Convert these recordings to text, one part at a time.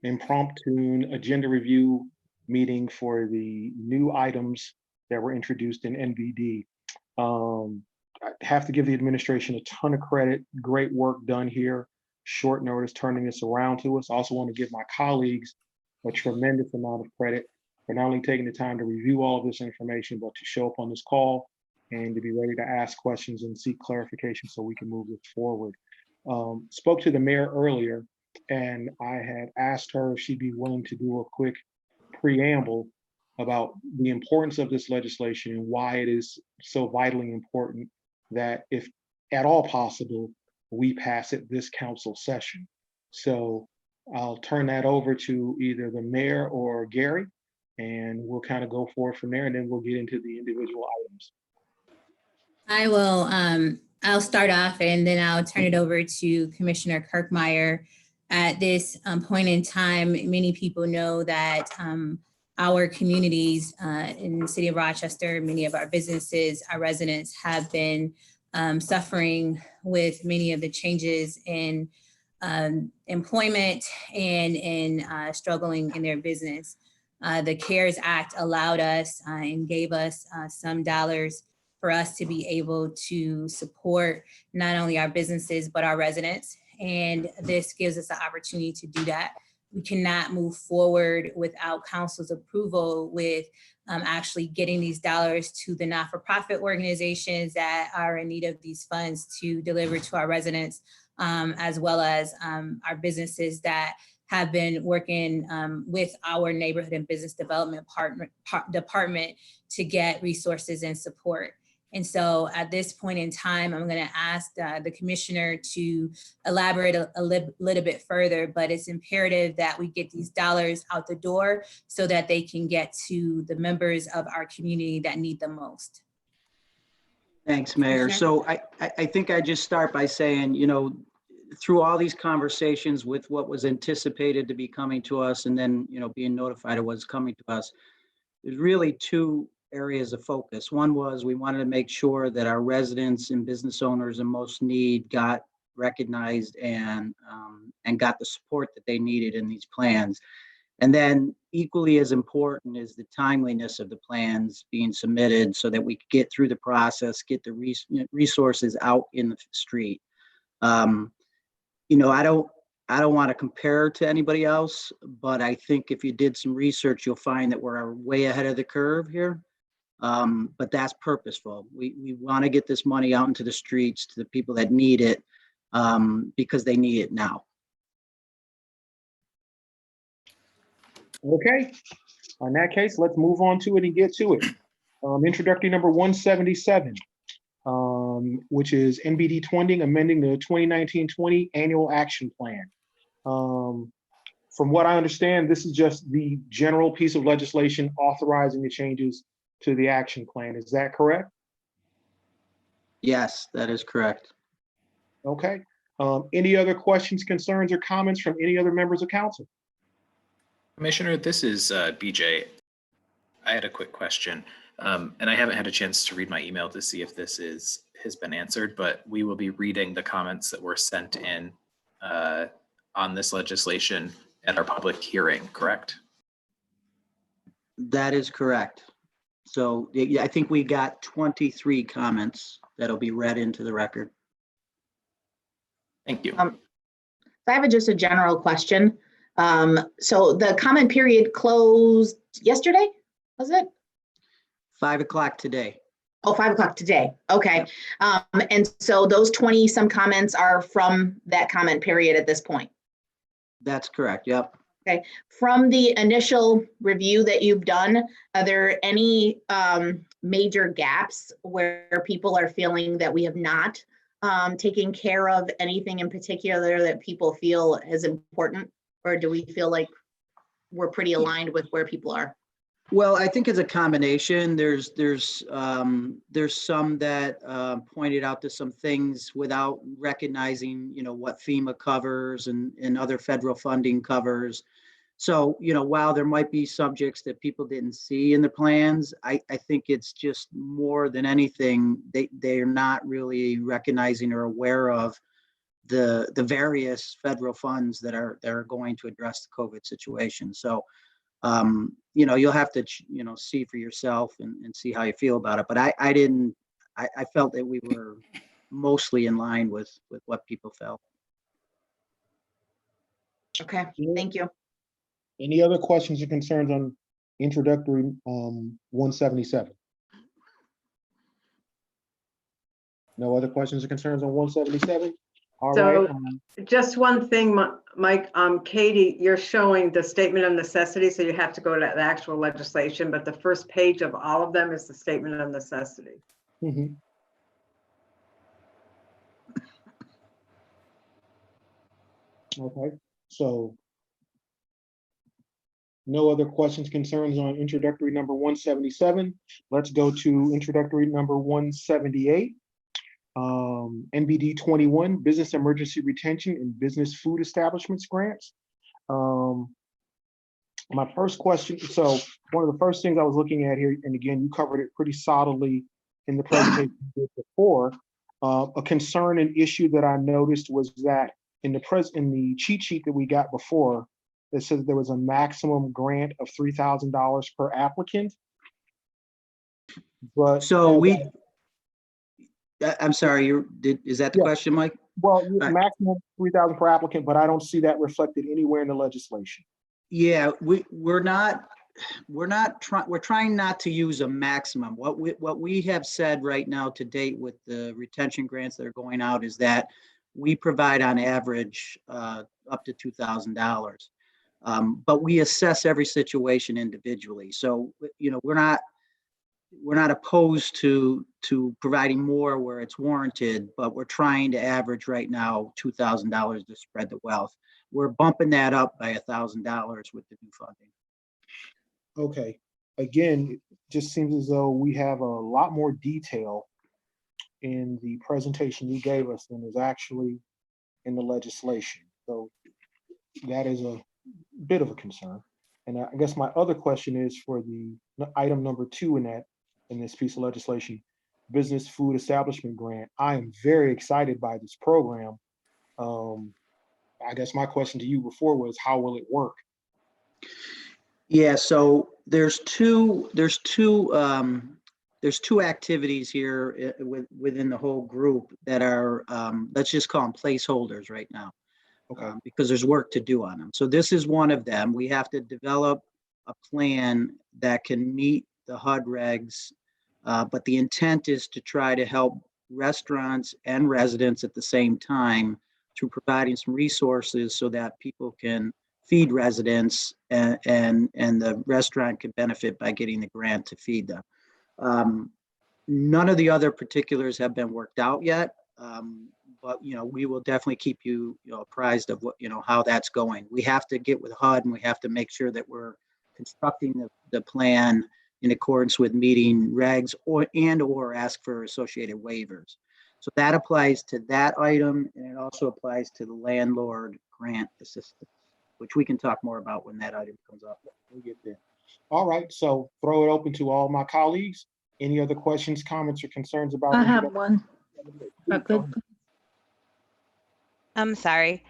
impromptu agenda review meeting for the new items that were introduced in NVD. I have to give the administration a ton of credit. Great work done here. Short notice turning this around to us. I also want to give my colleagues a tremendous amount of credit for not only taking the time to review all of this information, but to show up on this call and to be ready to ask questions and seek clarification so we can move this forward. Spoke to the mayor earlier, and I had asked her if she'd be willing to do a quick preamble about the importance of this legislation and why it is so vitally important that, if at all possible, we pass it this council session. So I'll turn that over to either the mayor or Gary, and we'll kind of go forward from there, and then we'll get into the individual items. I will, I'll start off and then I'll turn it over to Commissioner Kirkmeyer. At this point in time, many people know that our communities in the city of Rochester, many of our businesses, our residents have been suffering with many of the changes in employment and in struggling in their business. The CARES Act allowed us and gave us some dollars for us to be able to support not only our businesses, but our residents. And this gives us the opportunity to do that. We cannot move forward without council's approval with actually getting these dollars to the not-for-profit organizations that are in need of these funds to deliver to our residents, as well as our businesses that have been working with our neighborhood and business development department to get resources and support. And so at this point in time, I'm going to ask the commissioner to elaborate a little bit further, but it's imperative that we get these dollars out the door so that they can get to the members of our community that need them most. Thanks, Mayor. So I think I just start by saying, you know, through all these conversations with what was anticipated to be coming to us and then, you know, being notified of what's coming to us, there's really two areas of focus. One was we wanted to make sure that our residents and business owners in most need got recognized and got the support that they needed in these plans. And then equally as important is the timeliness of the plans being submitted so that we could get through the process, get the resources out in the street. You know, I don't want to compare to anybody else, but I think if you did some research, you'll find that we're way ahead of the curve here. But that's purposeful. We want to get this money out into the streets to the people that need it because they need it now. Okay, in that case, let's move on to it and get to it. Introductory number 177, which is NBD funding, amending the 2019-20 annual action plan. From what I understand, this is just the general piece of legislation authorizing the changes to the action plan. Is that correct? Yes, that is correct. Okay. Any other questions, concerns, or comments from any other members of council? Commissioner, this is BJ. I had a quick question, and I haven't had a chance to read my email to see if this has been answered, but we will be reading the comments that were sent in on this legislation at our public hearing, correct? That is correct. So yeah, I think we got 23 comments that'll be read into the record. Thank you. I have just a general question. So the comment period closed yesterday, was it? 5 o'clock today. Oh, 5 o'clock today. Okay. And so those 20 some comments are from that comment period at this point. That's correct. Yep. Okay. From the initial review that you've done, are there any major gaps where people are feeling that we have not taken care of anything in particular that people feel is important? Or do we feel like we're pretty aligned with where people are? Well, I think it's a combination. There's some that pointed out to some things without recognizing, you know, what FEMA covers and other federal funding covers. So, you know, while there might be subjects that people didn't see in the plans, I think it's just more than anything, they're not really recognizing or aware of the various federal funds that are going to address the COVID situation. So, you'll have to, see for yourself and see how you feel about it. But I felt that we were mostly in line with what people felt. Okay, thank you. Any other questions or concerns on introductory 177? No other questions or concerns on 177? All So- right. Just one thing, Mike, Katie, you're showing the statement of necessity, so you have to go to the actual legislation, but the first page of all of them is the statement of necessity. Mhm. Okay, so no other questions, concerns on introductory number 177. Let's go to introductory number 178. NBD 21, Business Emergency Retention and Business Food Establishments Grants. My first question, so one of the first things I was looking at here, and again, you covered it pretty solidly in the presentation before, a concern and issue that I noticed was that in the cheat sheet that we got before, it said that there was a maximum grant of $3,000 per applicant. But So I'm sorry, is that the question, Mike? well, right. maximum 3,000 per applicant, but I don't see that reflected anywhere in the legislation. Yeah, we're trying not to use a maximum. What we have said right now to date with the retention grants that are going out is that we provide on average up to $2,000. But we assess every situation individually. So, we're not opposed to providing more where it's warranted, but we're trying to average right now $2,000 to spread the wealth. We're bumping that up by $1,000 with the new funding. Okay, again, it just seems as though we have a lot more detail in the presentation you gave us than is actually in the legislation. So that is a bit of a concern. And I guess my other question is for the item number 2 in this piece of legislation, Business Food Establishment Grant. I am very excited by this program. I guess my question to you before was, how will it work? Yeah, so there's two activities here within the whole group that are, let's just call them placeholders right now. Okay. Because there's work to do on them. So this is one of them. We have to develop a plan that can meet the HUD regs, but the intent is to try to help restaurants and residents at the same time through providing some resources so that people can feed residents and the restaurant can benefit by getting the grant to feed them. None of the other particulars have been worked out yet. But we will definitely keep you, apprised of what, how that's going. We have to get with HUD and we have to make sure that we're constructing the plan in accordance with meeting regs or ask for associated waivers. So that applies to that item, and it also applies to the landlord grant assistance, which we can talk more about when that item comes up. We'll get there. All right, so throw it open to all my colleagues. Any other questions, comments, or concerns about? I have one. Good. I'm sorry.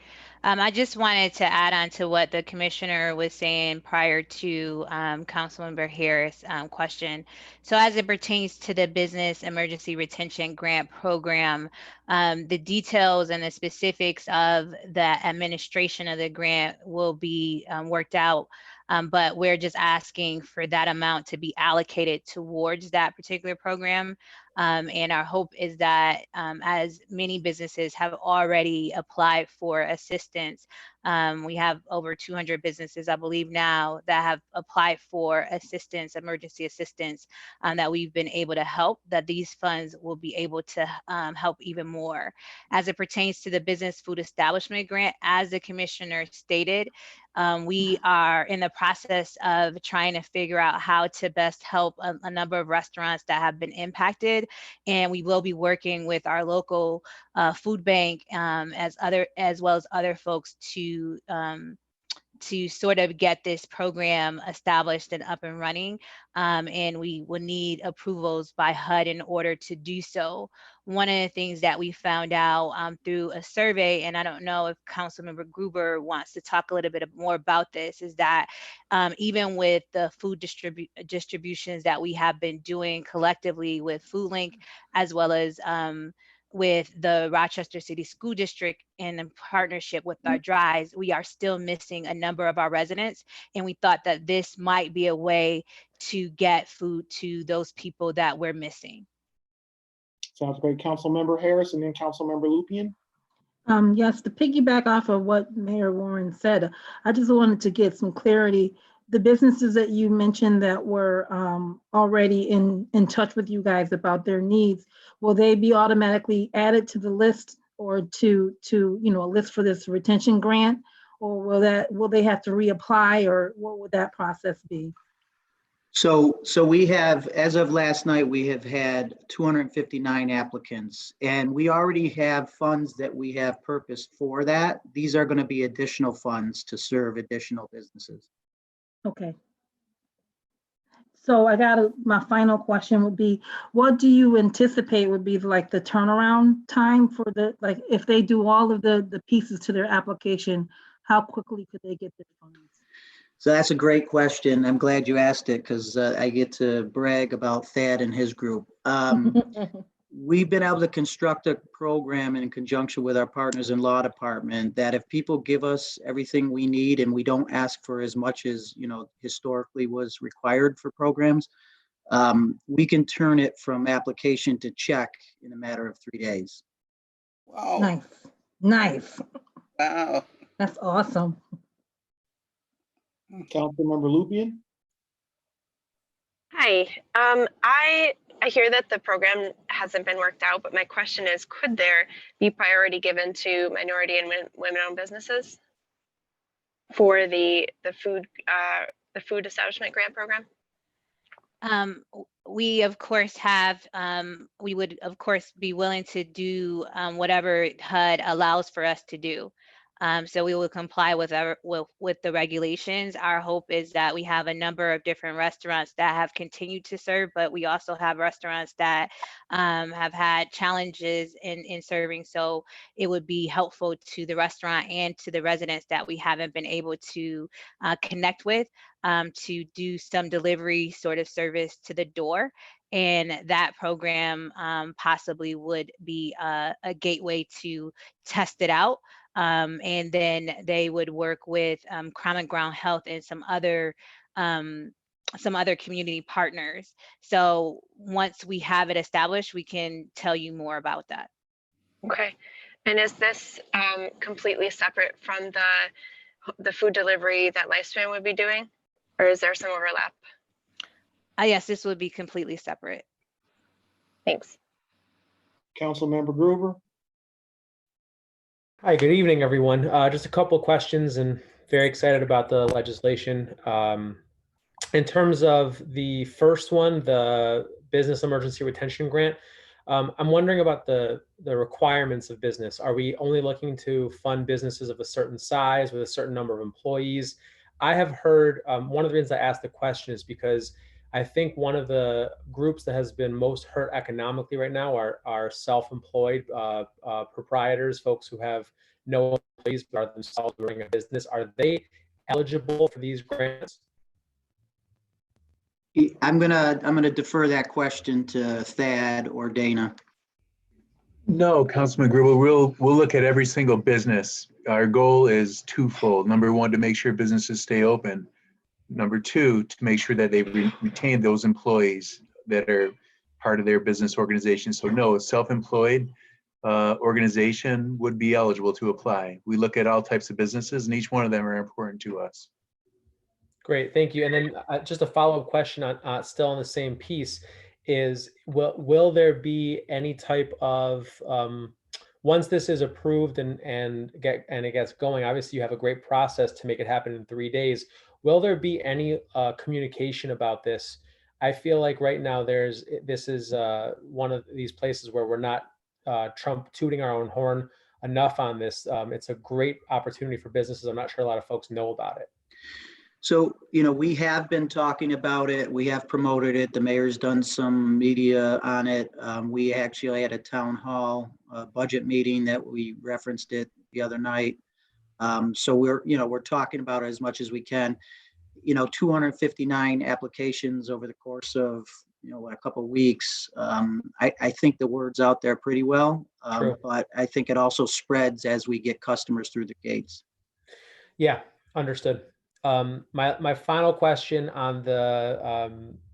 I just wanted to add on to what the commissioner was saying prior to Councilmember Harris' question. So as it pertains to the Business Emergency Retention Grant Program, the details and the specifics of the administration of the grant will be worked out. But we're just asking for that amount to be allocated towards that particular program. And our hope is that as many businesses have already applied for assistance, we have over 200 businesses, I believe now, that have applied for assistance, emergency assistance, that we've been able to help, that these funds will be able to help even more. As it pertains to the Business Food Establishment Grant, as the commissioner stated, we are in the process of trying to figure out how to best help a number of restaurants that have been impacted. And we will be working with our local food bank as well as other folks to to sort of get this program established and up and running. And we will need approvals by HUD in order to do so. One of the things that we found out through a survey, and I don't know if Councilmember Gruber wants to talk a little bit more about this, is that even with the food distributions that we have been doing collectively with FoodLink, as well as with the Rochester City School District in partnership with our drives, we are still missing a number of our residents. And we thought that this might be a way to get food to those people that we're missing. Sounds great. Councilmember Harris and then Councilmember Lupian. Yes, to piggyback off of what Mayor Warren said, I just wanted to get some clarity. The businesses that you mentioned that were already in touch with you guys about their needs, will they be automatically added to the list or to a list for this retention grant? Or will they have to reapply, or what would that process be? So we have, as of last night, we have had 259 applicants, and we already have funds that we have purposed for that. These are going to be additional funds to serve additional businesses. Okay. So my final question would be, what do you anticipate would be like the turnaround time for like if they do all of the pieces to their application, how quickly could they get their funds? So that's a great question. I'm glad you asked it, because I get to brag about Thad and his group. We've been able to construct a program in conjunction with our partners in law department that if people give us everything we need and we don't ask for as much as historically was required for programs, we can turn it from application to check in a matter of 3 days. Wow. Nice. Wow. That's awesome. Councilmember Lupian. Hi. I hear that the program hasn't been worked out, but my question is, could there be priority given to minority and women-owned businesses for the food establishment grant program? We of course have, we would of course be willing to do whatever HUD allows for us to do. So we will comply with the regulations. Our hope is that we have a number of different restaurants that have continued to serve, but we also have restaurants that have had challenges in serving. So it would be helpful to the restaurant and to the residents that we haven't been able to connect with to do some delivery sort of service to the door. And that program possibly would be a gateway to test it out. And then they would work with Common Ground Health and some other community partners. So once we have it established, we can tell you more about that. Okay. And is this completely separate from the food delivery that Lifespan would be doing, or is there some overlap? Yes, this would be completely separate. Thanks. Councilmember Gruber. Hi, good evening, everyone. Just a couple of questions, and very excited about the legislation. In terms of the first one, the Business Emergency Retention Grant, I'm wondering about the requirements of business. Are we only looking to fund businesses of a certain size with a certain number of employees? I have heard, one of the reasons I asked the question is because I think one of the groups that has been most hurt economically right now are self-employed proprietors, folks who have no employees but are themselves running a business. Are they eligible for these grants? I'm gonna defer that question to Thad or Dana. No, Councilman Gruber, we'll look at every single business. Our goal is twofold. Number one, to make sure businesses stay open. Number two, to make sure that they retain those employees that are part of their business organization. So no, a self-employed organization would be eligible to apply. We look at all types of businesses and each one of them are important to us. Great, thank you. And then just a follow-up question on still on the same piece is, will there be any type of, once this is approved and it gets going, obviously you have a great process to make it happen in 3 days. Will there be any communication about this? I feel like right now this is one of these places where we're not tooting our own horn enough on this. It's a great opportunity for businesses. I'm not sure a lot of folks know about it. So, we have been talking about it. We have promoted it. The mayor's done some media on it. We actually had a town hall budget meeting that we referenced it the other night. So we're talking about it as much as we can. 259 applications over the course of, a couple of weeks. I think the word's out there pretty well, but I think it also spreads as we get customers through the gates. Yeah, understood. My final question on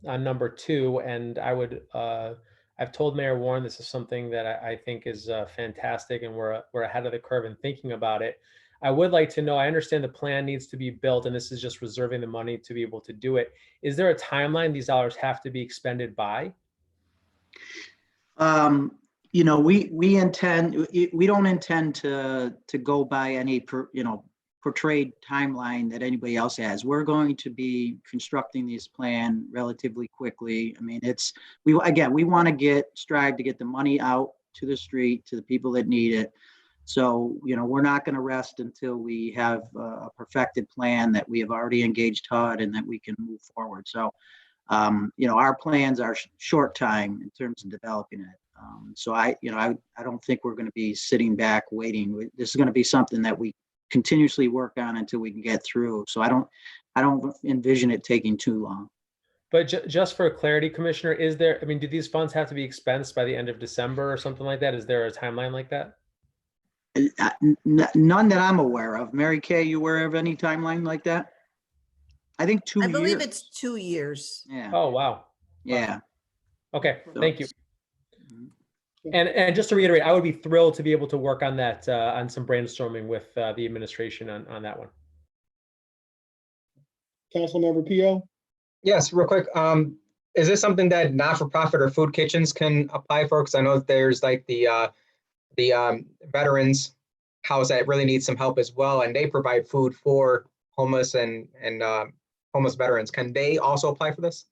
on number 2, and I've told Mayor Warren this is something that I think is fantastic, and we're ahead of the curve in thinking about it. I would like to know, I understand the plan needs to be built, and this is just reserving the money to be able to do it. Is there a timeline these dollars have to be expended by? We don't intend to go by any portrayed timeline that anybody else has. We're going to be constructing this plan relatively quickly. I mean, we want to strive to get the money out to the street, to the people that need it. So, we're not going to rest until we have a perfected plan that we have already engaged HUD and that we can move forward. So, our plans are short time in terms of developing it. So I don't think we're going to be sitting back waiting. This is going to be something that we continuously work on until we can get through. So I don't envision it taking too long. But just for clarity, Commissioner, do these funds have to be expensed by the end of December or something like that? Is there a timeline like that? None that I'm aware of. Mary Kay, you aware of any timeline like that? I think 2 years. I believe it's 2 years. Yeah. Oh, wow. Yeah. Okay, thank you. And just to reiterate, I would be thrilled to be able to work on that, on some brainstorming with the administration on that one. Councilmember Pio? Yes, real quick. Is this something that not-for-profit or food kitchens can apply for? Because I know there's like the veterans house that really needs some help as well, and they provide food for homeless and homeless veterans. Can they also apply for this?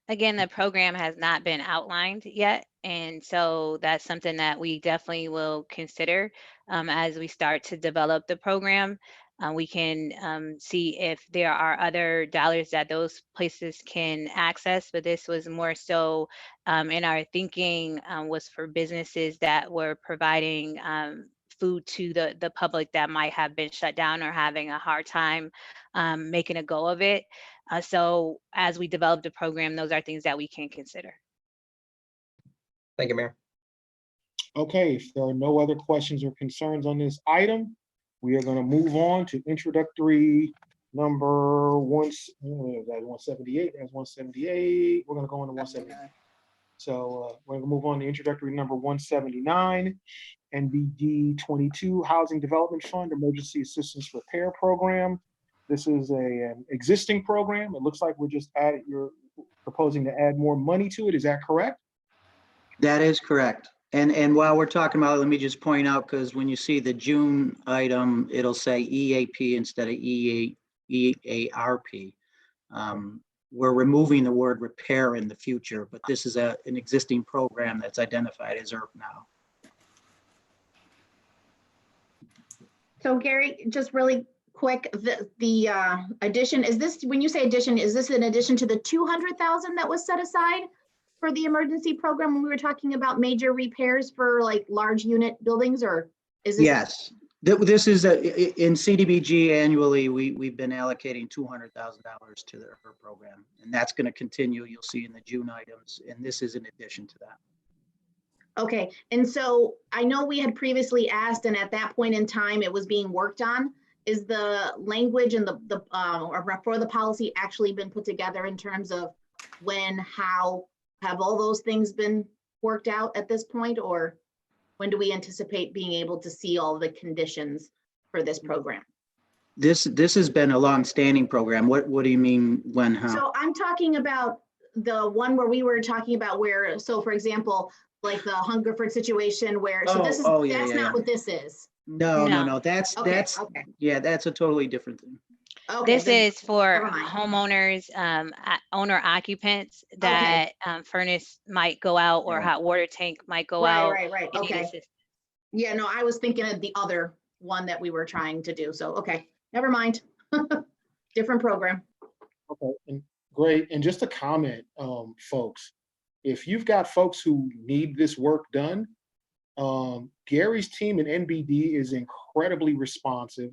Again, the program has not been outlined yet. And so that's something that we definitely will consider as we start to develop the program. We can see if there are other dollars that those places can access, but this was more so in our thinking was for businesses that were providing food to the public that might have been shut down or having a hard time making a go of it. So as we develop the program, those are things that we can consider. Thank you, Mayor. Okay, if there are no other questions or concerns on this item, we are going to move on to introductory number 178. That's 178. We're going to go into 179. So we're going to move on to introductory number 179, NBD 22 Housing Development Fund Emergency Assistance Repair Program. This is an existing program. It looks like you're proposing to add more money to it. Is that correct? That is correct. And while we're talking about it, let me just point out, because when you see the June item, it'll say EAP instead of EARP. We're removing the word repair in the future, but this is an existing program that's identified as ERP now. So Gary, just really quick, the addition, is this, when you say addition, is this in addition to the 200,000 that was set aside for the emergency program when we were talking about major repairs for like large unit buildings, or is this? Yes, this is in CDBG annually, we've been allocating $200,000 to the HER program, and that's going to continue. You'll see in the June items, and this is in addition to that. Okay, and so I know we had previously asked, and at that point in time, it was being worked on. Is the language and or for the policy actually been put together in terms of when, how, have all those things been worked out at this point, or when do we anticipate being able to see all the conditions for this program? This has been a long-standing program. What do you mean when, how? So I'm talking about the one where we were talking about where, so for example, like the Hungerford situation where, so this is, that's not what this is. No, that's Okay. Yeah, that's a totally different thing. Okay, This is for homeowners, owner occupants that furnace might go out or hot water tank might go out. Right. Okay. Yeah, no, I was thinking of the other one that we were trying to do. So, okay, never mind. different program. Okay, and great. And just a comment, folks, if you've got folks who need this work done, Gary's team in NBD is incredibly responsive,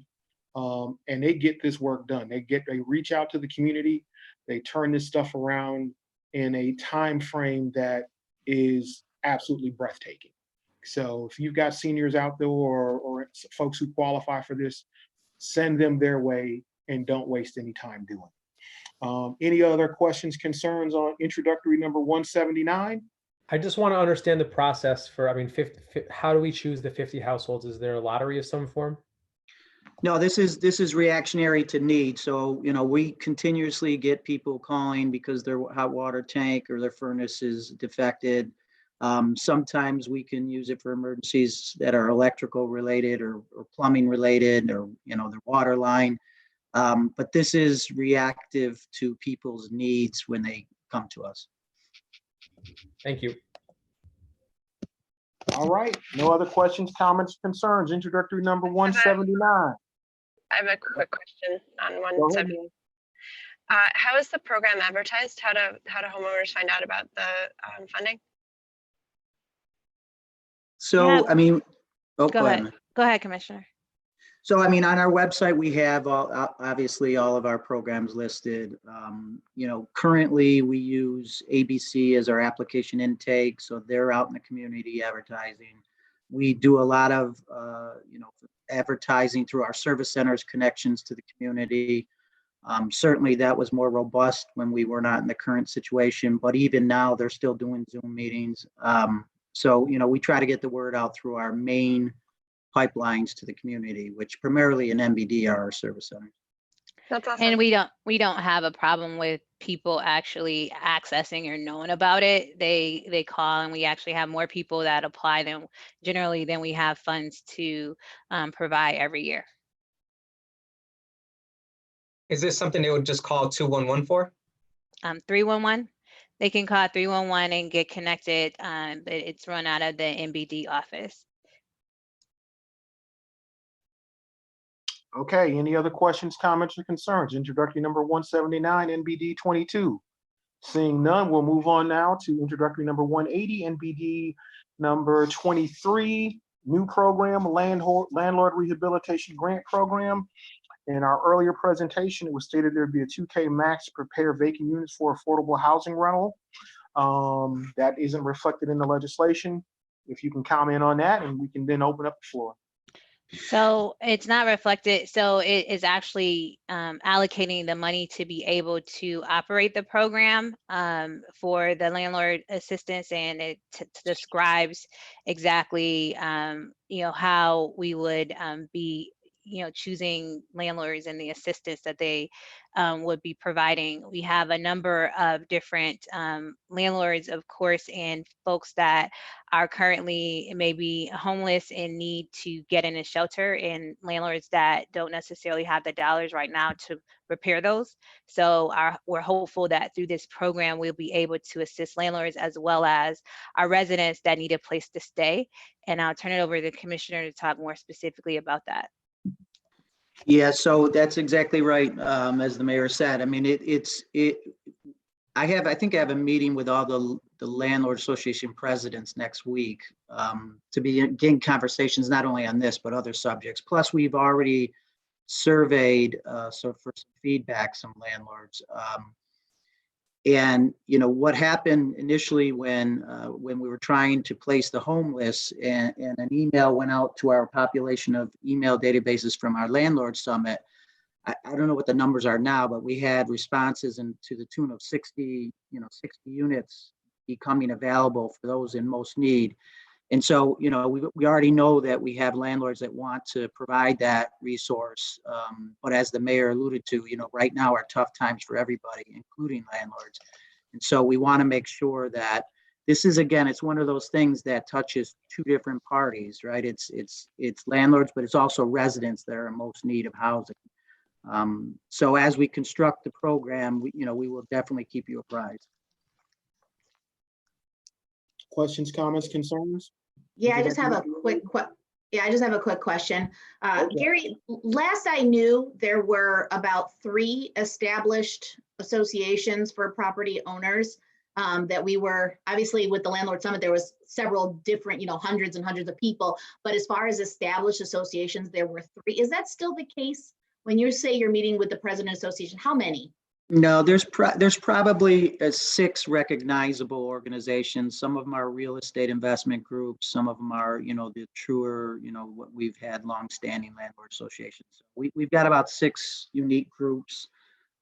and they get this work done. They reach out to the community, they turn this stuff around in a time frame that is absolutely breathtaking. So if you've got seniors out there or folks who qualify for this, send them their way and don't waste any time doing it. Any other questions, concerns on introductory number 179? I just want to understand the process for, I mean, how do we choose the 50 households? Is there a lottery of some form? No, this is reactionary to need. So, we continuously get people calling because their hot water tank or their furnace is defected. Sometimes we can use it for emergencies that are electrical related or plumbing related or, their water line. But this is reactive to people's needs when they come to us. Thank you. All right, no other questions, comments, concerns, introductory number 179. I have a quick question on Go ahead, 170. ma'am. How is the program advertised? How do homeowners find out about the funding? So, Yeah. I mean, Go ahead. ma'am. Go ahead, Commissioner. So, I mean, on our website, we have obviously all of our programs listed. Currently we use ABC as our application intake. So they're out in the community advertising. We do a lot of, advertising through our service centers, connections to the community. Certainly that was more robust when we were not in the current situation, but even now they're still doing Zoom meetings. So, we try to get the word out through our main pipelines to the community, which primarily in MBD are our service centers. That's awesome. And we don't have a problem with people actually accessing or knowing about it. They call, and we actually have more people that apply than we have funds to provide every year. Is this something they would just call 211 for? 311. They can call 311 and get connected. It's run out of the MBD office. Okay, any other questions, comments, or concerns? Introductory number 179, NBD 22. Seeing none, we'll move on now to introductory number 180, NBD number 23, new program, Landlord Rehabilitation Grant Program. In our earlier presentation, it was stated there'd be a 2K max to prepare vacant units for affordable housing rental. That isn't reflected in the legislation. If you can comment on that, and we can then open up the floor. So it's not reflected. So it is actually allocating the money to be able to operate the program for the landlord assistance, and it describes exactly how we would be choosing landlords and the assistance that they would be providing. We have a number of different landlords, of course, and folks that are currently maybe homeless and need to get in a shelter, and landlords that don't necessarily have the dollars right now to repair those. So we're hopeful that through this program, we'll be able to assist landlords as well as our residents that need a place to stay. And I'll turn it over to the commissioner to talk more specifically about that. Yeah, so that's exactly right. As the mayor said, I mean, I think I have a meeting with all the landlord association presidents next week to begin conversations, not only on this, but other subjects. Plus, we've already surveyed, so for some feedback, some landlords. And what happened initially when we were trying to place the homeless, and an email went out to our population of email databases from our landlord summit. I don't know what the numbers are now, but we had responses to the tune of 60 units becoming available for those in most need. And so, we already know that we have landlords that want to provide that resource. But as the mayor alluded to, right now are tough times for everybody, including landlords. And so we want to make sure that this is, again, it's one of those things that touches two different parties, right? It's landlords, but it's also residents that are in most need of housing. So as we construct the program, we will definitely keep you apprised. Questions, comments, concerns? Yeah, I just have a quick Yeah, I just have a quick question. Okay. Gary, last I knew, there were about 3 established associations for property owners that we were, obviously with the Landlord Summit, there was several different, hundreds and hundreds of people. But as far as established associations, there were 3. Is that still the case? When you say you're meeting with the President Association, how many? No, there's probably 6 recognizable organizations. Some of them are real estate investment groups. Some of them are, the truer, what we've had longstanding landlord associations. We've got about 6 unique groups.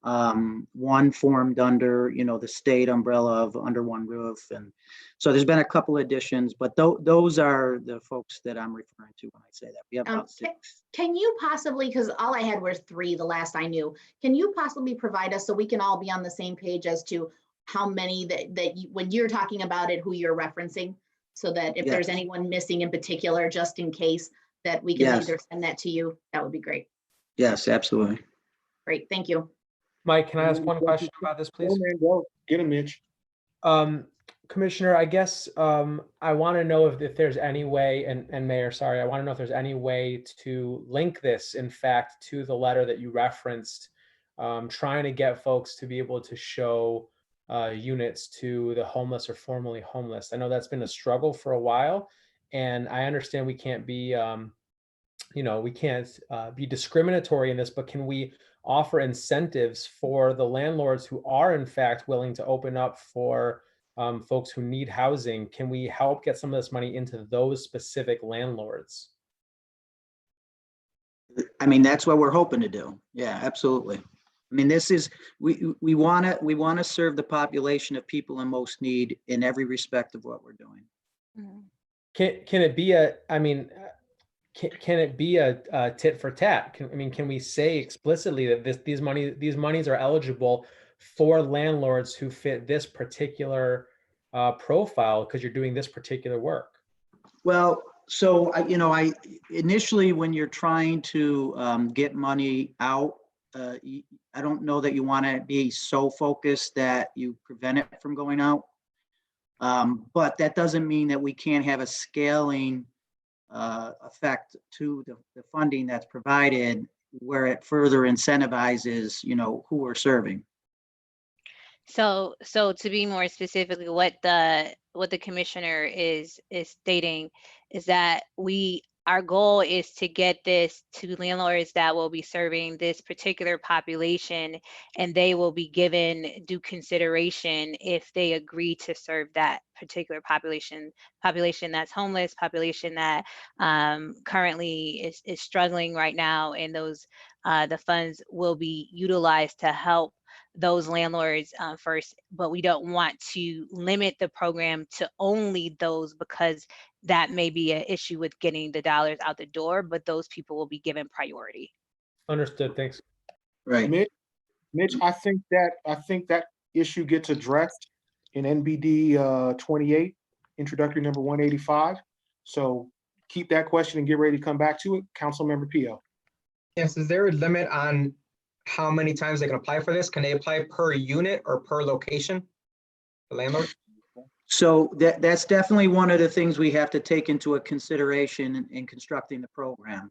One formed under, the state umbrella of Under One Roof. And so there's been a couple additions, but those are the folks that I'm referring to when I say that. We have about 6. Can you possibly, because all I had were 3 the last I knew, can you possibly provide us so we can all be on the same page as to how many that you, when you're talking about it, who you're referencing, so that if there's anyone missing in particular, just in case, that we can either send that to you? That would be great. Yes, absolutely. Great, thank you. Mike, can I ask one question about this, please? Go, man, go. Get him, Mitch. Commissioner, I guess I want to know if there's any way, and Mayor, sorry, I want to know if there's any way to link this, in fact, to the letter that you referenced, trying to get folks to be able to show units to the homeless or formerly homeless. I know that's been a struggle for a while, and I understand we can't be, we can't be discriminatory in this, but can we offer incentives for the landlords who are in fact willing to open up for folks who need housing? Can we help get some of this money into those specific landlords? I mean, that's what we're hoping to do. Yeah, absolutely. I mean, this is, we want to serve the population of people in most need in every respect of what we're doing. Can it be a, I mean, can it be a tit for tat? Can we say explicitly that these monies are eligible for landlords who fit this particular profile because you're doing this particular work? Well, so I initially, when you're trying to get money out, I don't know that you want to be so focused that you prevent it from going out. But that doesn't mean that we can't have a scaling effect to the funding that's provided, where it further incentivizes, who we're serving. So to be more specifically, what the commissioner is stating is that our goal is to get this to landlords that will be serving this particular population, and they will be given due consideration if they agree to serve that particular population that's homeless, population that currently is struggling right now, and those the funds will be utilized to help those landlords first. But we don't want to limit the program to only those, because that may be an issue with getting the dollars out the door, but those people will be given priority. Understood. Thanks. Right. Mitch, I think that issue gets addressed in NBD 28, introductory number 185. So keep that question and get ready to come back to it. Councilmember Pio. Yes, is there a limit on how many times they can apply for this? Can they apply per unit or per location, the landlord? So that's definitely one of the things we have to take into a consideration in constructing the program.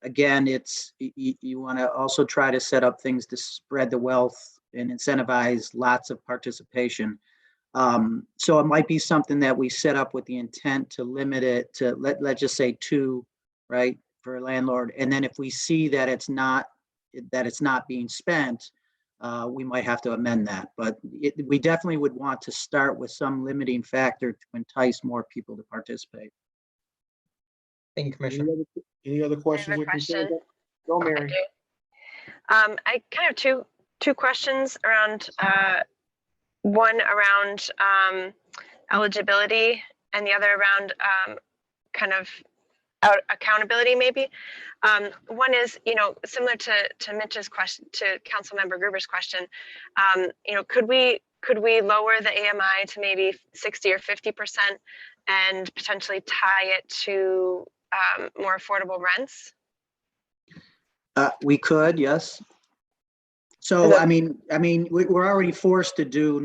Again, you want to also try to set up things to spread the wealth and incentivize lots of participation. So it might be something that we set up with the intent to limit it to, let's just say 2, right, for a landlord. And then if we see that it's not being spent, we might have to amend that. But we definitely would want to start with some limiting factor to entice more people to participate. Thank you, Commissioner. Any other questions? I have a question. Go, Mary. I kind of have two questions around, one around eligibility, and the other around kind of accountability, maybe. One is, similar to Mitch's question, to Councilmember Gruber's question, could we lower the AMI to maybe 60 or 50% and potentially tie it to more affordable rents? We could, yes. So I mean, we're already forced to do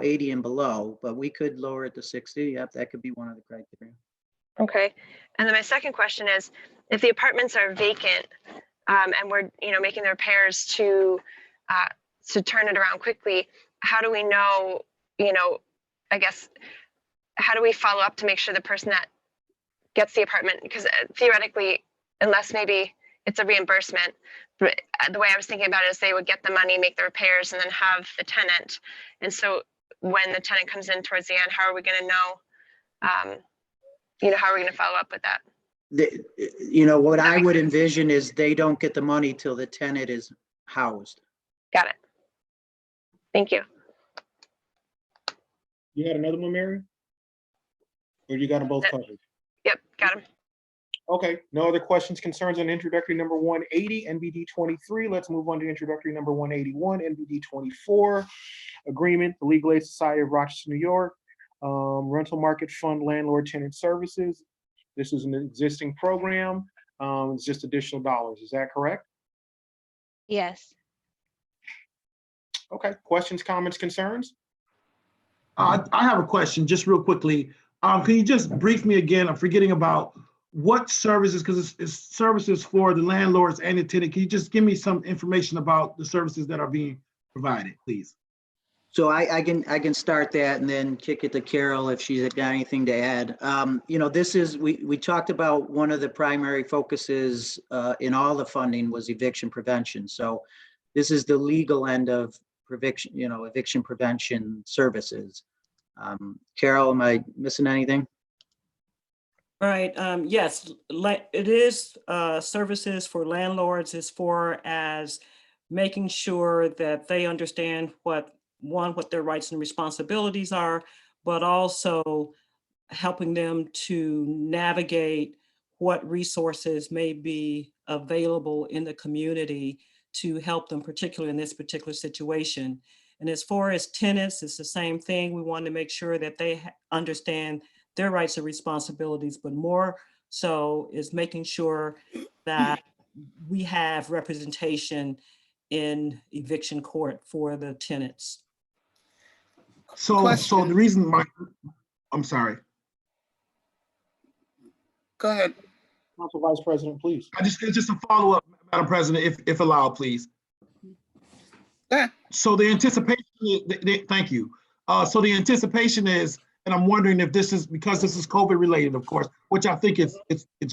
80 and below, but we could lower it to 60. Yep, that could be one of the criteria. Okay. And then my second question is, if the apartments are vacant and we're making the repairs to turn it around quickly, how do we know, I guess, how do we follow up to make sure the person that gets the apartment, because theoretically, unless maybe it's a reimbursement, but the way I was thinking about it is they would get the money, make the repairs, and then have the tenant. And so when the tenant comes in towards the end, how are we going to know, how are we going to follow up with that? What I would envision is they don't get the money till the tenant is housed. Got it. Thank you. You had another one, Mary? Or you got them both covered? Yep, got him. Okay, no other questions, concerns on introductory number 180, NBD 23. Let's move on to introductory number 181, NBD 24. Agreement, the Legal Aid Society of Rochester, New York, Rental Market Fund Landlord Tenant Services. This is an existing program. It's just additional dollars. Is that correct? Yes. Okay, questions, comments, concerns? I have a question, just real quickly. Can you just brief me again? I'm forgetting about what services, because it's services for the landlords and the tenant. Can you just give me some information about the services that are being provided, please? So I can start that and then kick it to Carol if she's got anything to add. This is, we talked about one of the primary focuses in all the funding was eviction prevention. So this is the legal end of eviction prevention services. Carol, am I missing anything? Right. Yes, it is services for landlords as far as making sure that they understand what their rights and responsibilities are, but also helping them to navigate what resources may be available in the community to help them, particularly in this particular situation. And as far as tenants, it's the same thing. We want to make sure that they understand their rights and responsibilities, but more so is making sure that we have representation in eviction court for the tenants. So the reason I'm sorry. Go ahead. Council Vice President, please. It's just a follow-up, Madam President, if allowed, please. So the anticipation, thank you. So the anticipation is, and I'm wondering if this is, because this is COVID related, of course, which I think it's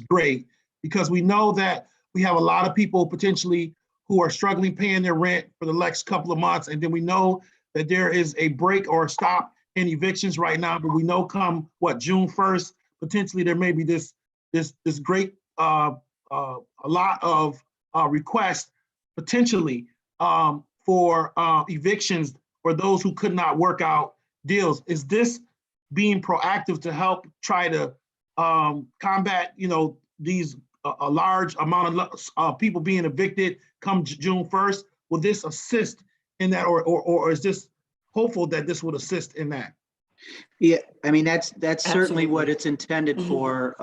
great, because we know that we have a lot of people potentially who are struggling paying their rent for the next couple of months. And then we know that there is a break or a stop in evictions right now, but we know come June 1st, potentially there may be this great a lot of requests potentially for evictions for those who could not work out deals. Is this being proactive to help try to combat, these a large amount of people being evicted come June 1st? Will this assist in that, or is this hopeful that this would assist in that? Yeah, I mean, that's certainly Absolutely. what it's intended for.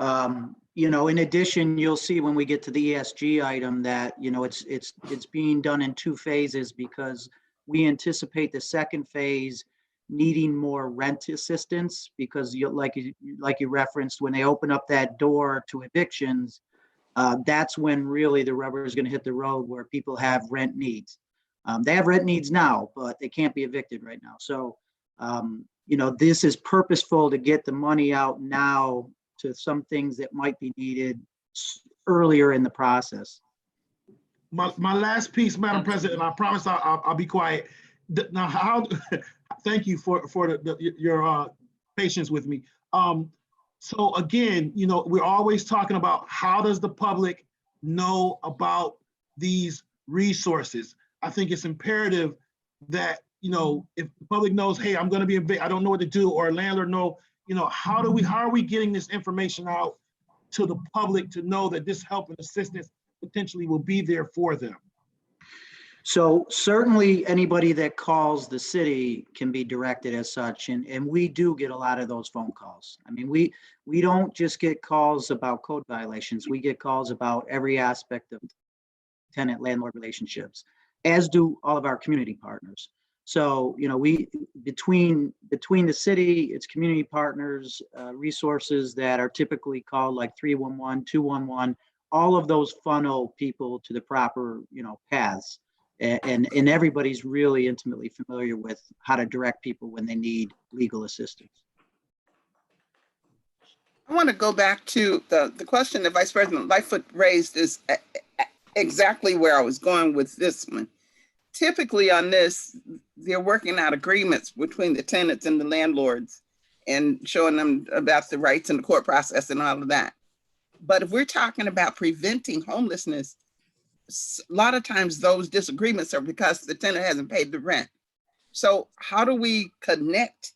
In addition, you'll see when we get to the ESG item that, it's being done in 2 phases, because we anticipate the second phase needing more rent assistance, because like you referenced, when they open up that door to evictions, that's when really the rubber is going to hit the road, where people have rent needs. They have rent needs now, but they can't be evicted right now. So, this is purposeful to get the money out now to some things that might be needed earlier in the process. My last piece, Madam President, and I promise I'll be quiet. Now, thank you for your patience with me. So again, we're always talking about how does the public know about these resources? I think it's imperative that, if the public knows, hey, I'm going to be evicted, I don't know what to do, or a landlord know, how are we getting this information out to the public to know that this help and assistance potentially will be there for them? So certainly anybody that calls the city can be directed as such, and we do get a lot of those phone calls. I mean, we don't just get calls about code violations, we get calls about every aspect of tenant-landlord relationships, as do all of our community partners. So, we, between the city, its community partners, resources that are typically called like 311, 211, all of those funnel people to the proper, paths. And everybody's really intimately familiar with how to direct people when they need legal assistance. I want to go back to the question that Vice President Lightfoot raised is exactly where I was going with this one. Typically on this, they're working out agreements between the tenants and the landlords and showing them about the rights and the court process and all of that. But if we're talking about preventing homelessness, a lot of times those disagreements are because the tenant hasn't paid the rent. So how do we connect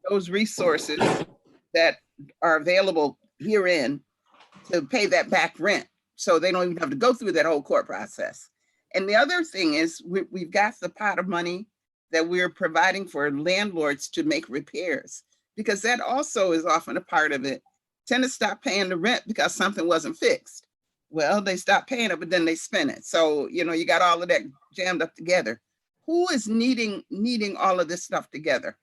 those resources that are available herein to pay that back rent so they don't even have to go through that whole court process? And the other thing is we've got the pot of money that we're providing for landlords to make repairs, because that also is often a part of it. Tenants stop paying the rent because something wasn't fixed. Well, they stop paying it, but then they spend it. So, you got all of that jammed up together. Who is needing all of this stuff together?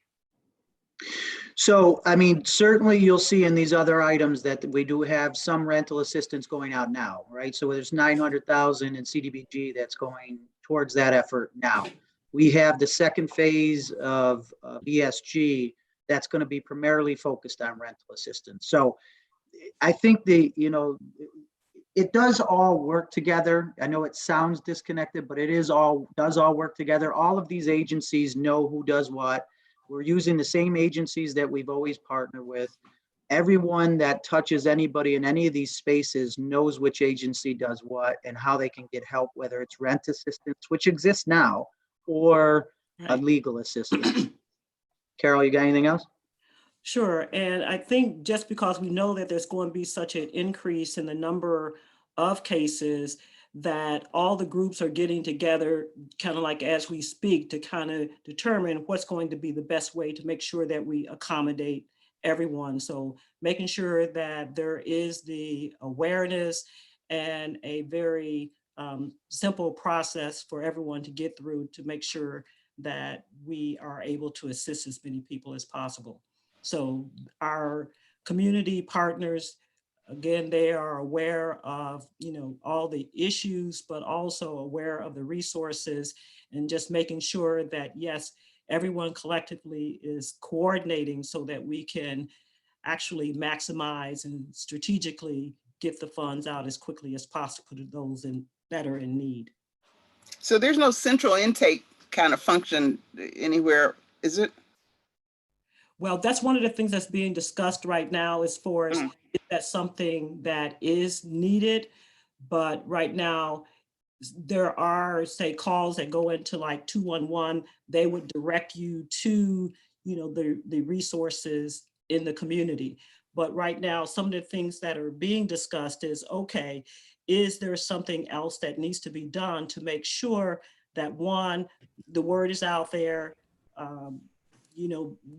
So, certainly you'll see in these other items that we do have some rental assistance going out now, right? So there's 900,000 in CDBG that's going towards that effort now. We have the second phase of ESG that's going to be primarily focused on rental assistance. So I think it does all work together. I know it sounds disconnected, but it does all work together. All of these agencies know who does what. We're using the same agencies that we've always partnered with. Everyone that touches anybody in any of these spaces knows which agency does what and how they can get help, whether it's rent assistance, which exists now, or a legal assistance. Carol, you got anything else? Sure. And I think just because we know that there's going to be such an increase in the number of cases, that all the groups are getting together kind of like as we speak to kind of determine what's going to be the best way to make sure that we accommodate everyone. So making sure that there is the awareness and a very simple process for everyone to get through to make sure that we are able to assist as many people as possible. So our community partners, again, they are aware of, all the issues, but also aware of the resources, and just making sure that, yes, everyone collectively is coordinating so that we can actually maximize and strategically get the funds out as quickly as possible to those that are in need. So there's no central intake kind of function anywhere, is it? Well, that's one of the things that's being discussed right now as far as is that something that is needed. But right now, there are, say, calls that go into like 211. They would direct you to, the resources in the community. But right now, some of the things that are being discussed is, okay, is there something else that needs to be done to make sure that, one, the word is out there,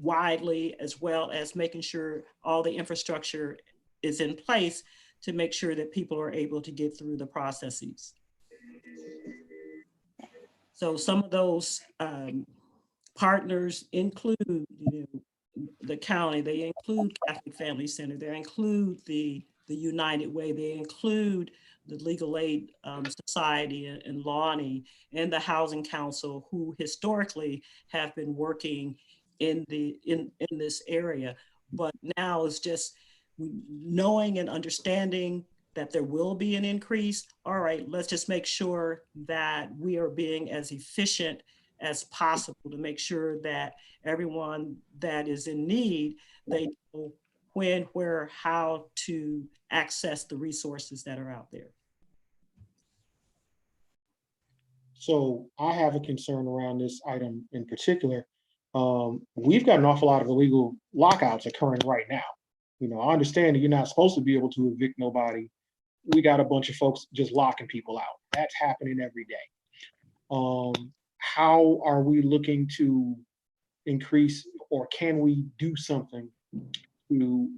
widely, as well as making sure all the infrastructure is in place to make sure that people are able to get through the processes. So some of those partners include, the county, they include Catholic Family Center, they include the United Way, they include the Legal Aid Society and Lonnie and the Housing Council, who historically have been working in this area. But now it's just knowing and understanding that there will be an increase. All right, let's just make sure that we are being as efficient as possible to make sure that everyone that is in need, they know when, where, how to access the resources that are out there. So I have a concern around this item in particular. We've got an awful lot of illegal lockouts occurring right now. I understand that you're not supposed to be able to evict nobody. We got a bunch of folks just locking people out. That's happening every day. How are we looking to increase, or can we do something to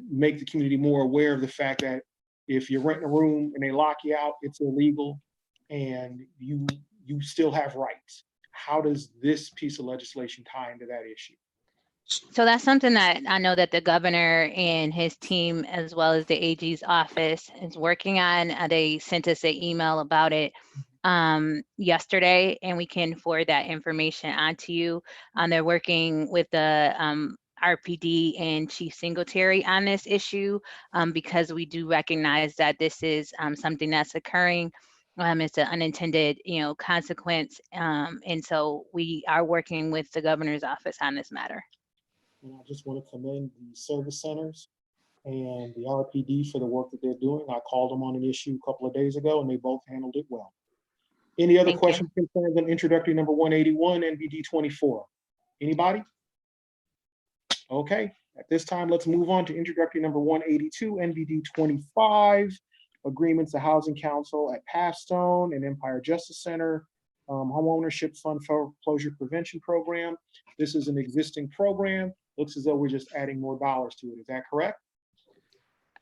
make the community more aware of the fact that if you're renting a room and they lock you out, it's illegal and you still have rights? how does this piece of legislation tie into that issue? So that's something that I know that the governor and his team, as well as the AG's office, is working on. They sent us an email about it yesterday, and we can forward that information on to you. They're working with the RPD and Chief Singletary on this issue because we do recognize that this is something that's occurring. It's an unintended, consequence, and so we are working with the governor's office on this matter. And I just want to commend the service centers and the RPD for the work that they're doing. I called them on an issue a couple of days ago and they both handled it well. Any other Thank you. questions, concerns on introductory number 181, NBD 24? Anybody? Okay, at this time, let's move on to introductory number 182, NBD 25, agreements to Housing Council at Passstone and Empire Justice Center, Homeownership Fund Foreclosure Prevention Program. This is an existing program. Looks as though we're just adding more dollars to it. Is that correct?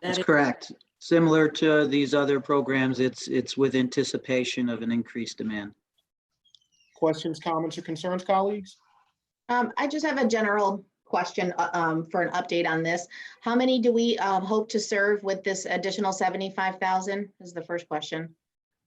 That's correct. Similar to these other programs, it's with anticipation of an increased demand. Questions, comments, or concerns, colleagues? I just have a general question for an update on this. How many do we hope to serve with this additional 75,000 is the first question.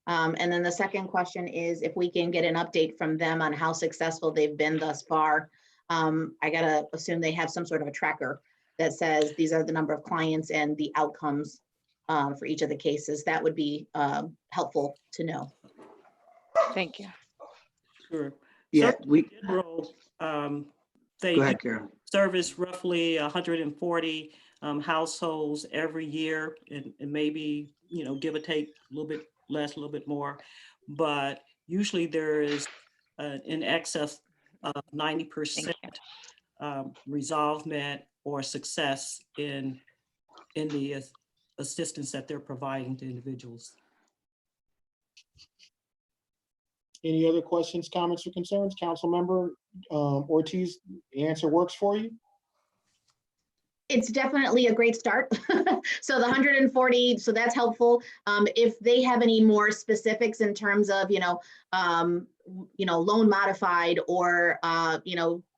And then the second question is if we can get an update from them on how successful they've been thus far. I gotta assume they have some sort of a tracker that says these are the number of clients and the outcomes for each of the cases. That would be helpful to know. Thank you. Sure. Yeah, In general, they go ahead, Karen. service roughly 140 households every year, and maybe, give or take a little bit less, a little bit more. But usually there is in excess of 90% resolvement or success in the assistance that they're providing to individuals. Any other questions, comments, or concerns? Councilmember Ortiz, the answer works for you? It's definitely a great start. So the 140, so that's helpful. If they have any more specifics in terms of, loan modified or,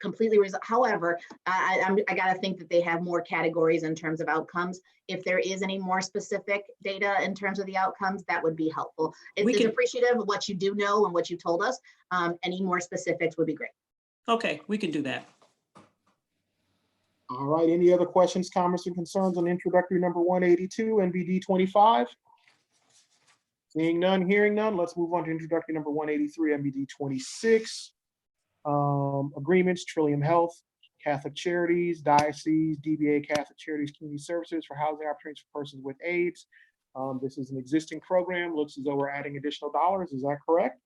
completely resolved. However, I gotta think that they have more categories in terms of outcomes. If there is any more specific data in terms of the outcomes, that would be helpful. It's appreciative of what you do know and what you told us. Any more specifics would be great. Okay, we can do that. All right, any other questions, comments, or concerns on introductory number 182, NBD 25? Seeing none, hearing none, let's move on to introductory number 183, NBD 26. Agreements, Trillium Health, Catholic Charities, Diocese, DBA Catholic Charities Community Services for housing opportunities for persons with AIDS. This is an existing program. Looks as though we're adding additional dollars. Is that correct?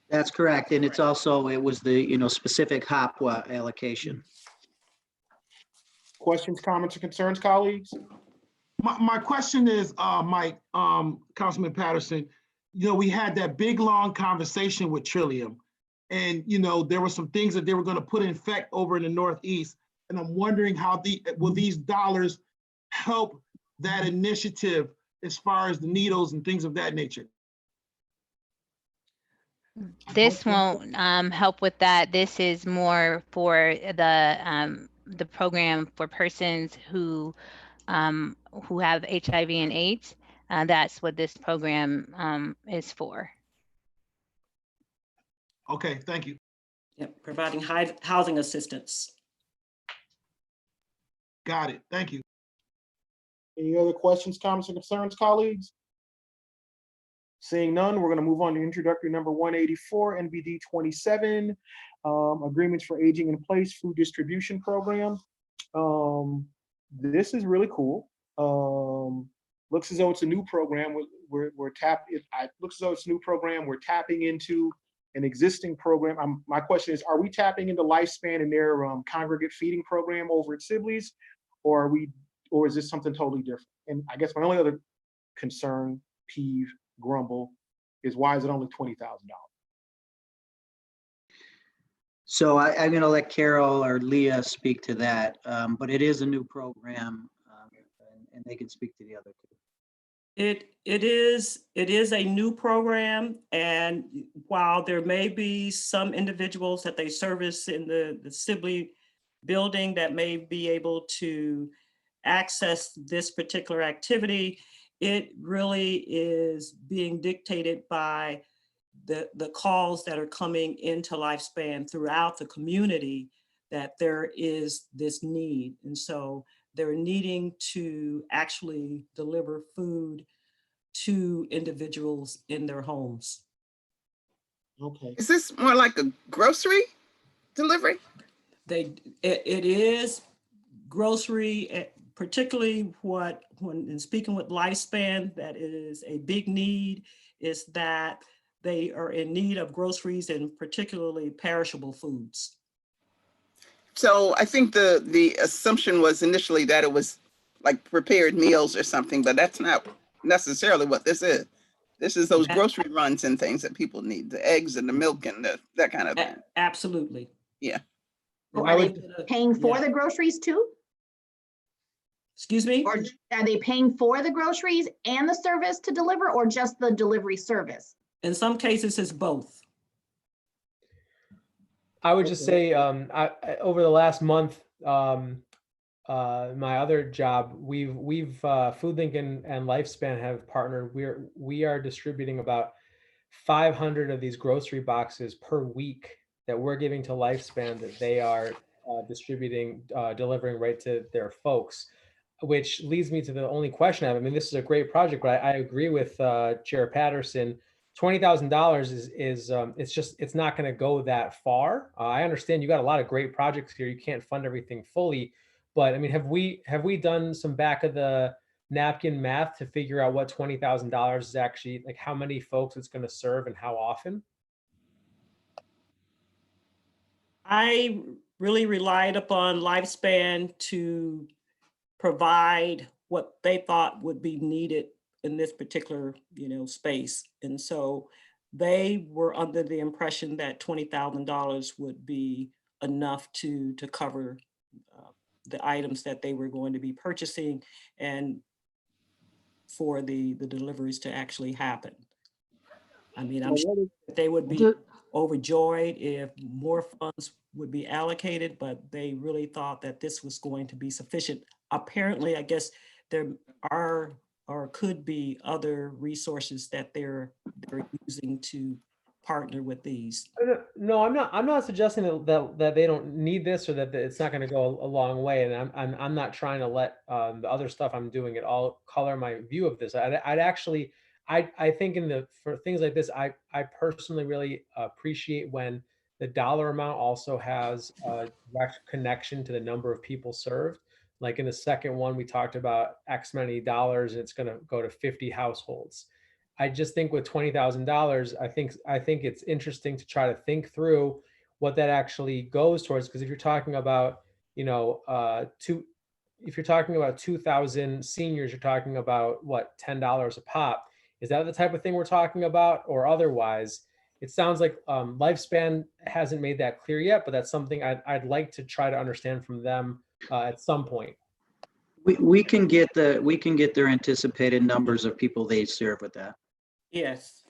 That's correct. And it's also, it was the, specific HOPWA allocation. Questions, comments, or concerns, colleagues? My question is, Mike, Councilman Patterson, we had that big, long conversation with Trillium. And, there were some things that they were going to put in effect over in the Northeast. And I'm wondering how will these dollars help that initiative as far as the needles and things of that nature? This won't help with that. This is more for the program for persons who have HIV and AIDS. That's what this program is for. Okay, thank you. Yeah, providing housing assistance. Got it. Thank you. Any other questions, comments, or concerns, colleagues? Seeing none, we're going to move on to introductory number 184, NBD 27, agreements for aging in place food distribution program. This is really cool. Looks as though it's a new program. Looks as though it's a new program. We're tapping into an existing program. My question is, are we tapping into Lifespan in their congregate feeding program over at Sibley's, or is this something totally different? And I guess my only other concern, peeve, grumble is why is it only $20,000? So I'm going to let Carol or Leah speak to that, but it is a new program, and they can speak to the other two. It is a new program, and while there may be some individuals that they service in the Sibley building that may be able to access this particular activity, it really is being dictated by the calls that are coming into Lifespan throughout the community, that there is this need. And so they're needing to actually deliver food to individuals in their homes. Okay. Is this more like a grocery delivery? It is grocery, particularly when in speaking with Lifespan, that is a big need, is that they are in need of groceries and particularly perishable foods. So I think the assumption was initially that it was like prepared meals or something, but that's not necessarily what this is. This is those grocery runs and things that people need, the eggs and the milk and that kind of thing. Absolutely. Yeah. So are they paying for the groceries too? Excuse me? Or are they paying for the groceries and the service to deliver, or just the delivery service? In some cases, it's both. I would just say, over the last month, my other job, we've FoodLink and Lifespan have partnered. We are distributing about 500 of these grocery boxes per week that we're giving to Lifespan, that they are distributing, delivering right to their folks. Which leads me to the only question I have. I mean, this is a great project, but I agree with Chair Patterson. $20,000 is it's not going to go that far. I understand you got a lot of great projects here. You can't fund everything fully, but I mean, have we done some back of the napkin math to figure out what $20,000 is actually, like, how many folks it's going to serve and how often? I really relied upon Lifespan to provide what they thought would be needed in this particular, space. And so they were under the impression that $20,000 would be enough to cover the items that they were going to be purchasing and for the deliveries to actually happen. I mean, I'm sure they would be overjoyed if more funds would be allocated, but they really thought that this was going to be sufficient. Apparently, I guess there are or could be other resources that they're using to partner with these. No, I'm not suggesting that they don't need this, or that it's not going to go a long way. And I'm not trying to let the other stuff I'm doing at all color my view of this. I'd actually, I think for things like this, I personally really appreciate when the dollar amount also has a direct connection to the number of people served. Like in the second one, we talked about X many dollars, and it's going to go to 50 households. I just think with $20,000, I think it's interesting to try to think through what that actually goes towards. Because if you're talking about, if you're talking about 2,000 seniors, you're talking about what, $10 a pop. Is that the type of thing we're talking about, or otherwise? It sounds like Lifespan hasn't made that clear yet, but that's something I'd like to try to understand from them at some point. We can get their anticipated numbers of people they serve with that. Yes.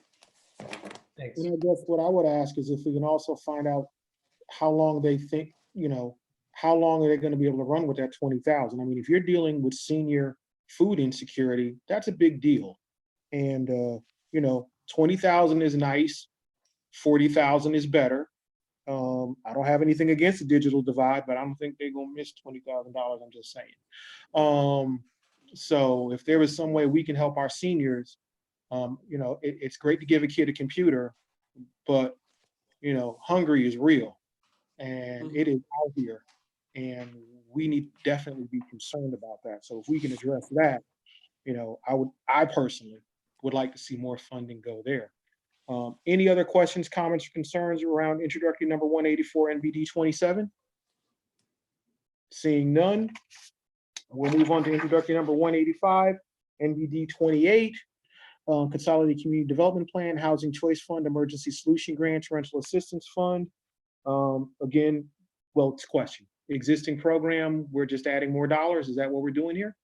Thanks. And I guess what I would ask is if we can also find out how long they think, how long are they going to be able to run with that 20,000? I mean, if you're dealing with senior food insecurity, that's a big deal. And, 20,000 is nice. 40,000 is better. I don't have anything against the digital divide, but I don't think they're going to miss $20,000. I'm just saying. So if there was some way we can help our seniors, it's great to give a kid a computer, but hungry is real, and it is out here, and we need to definitely be concerned about that. So if we can address that, I personally would like to see more funding go there. Any other questions, comments, or concerns around introductory number 184 NBD 27? Seeing none, we'll move on to introductory number 185 NBD 28. Consolidated Community Development Plan, Housing Choice Fund, Emergency Solution Grants, Rental Assistance Fund. Again, well, it's a question. Existing program, we're just adding more dollars. Is that what we're doing here?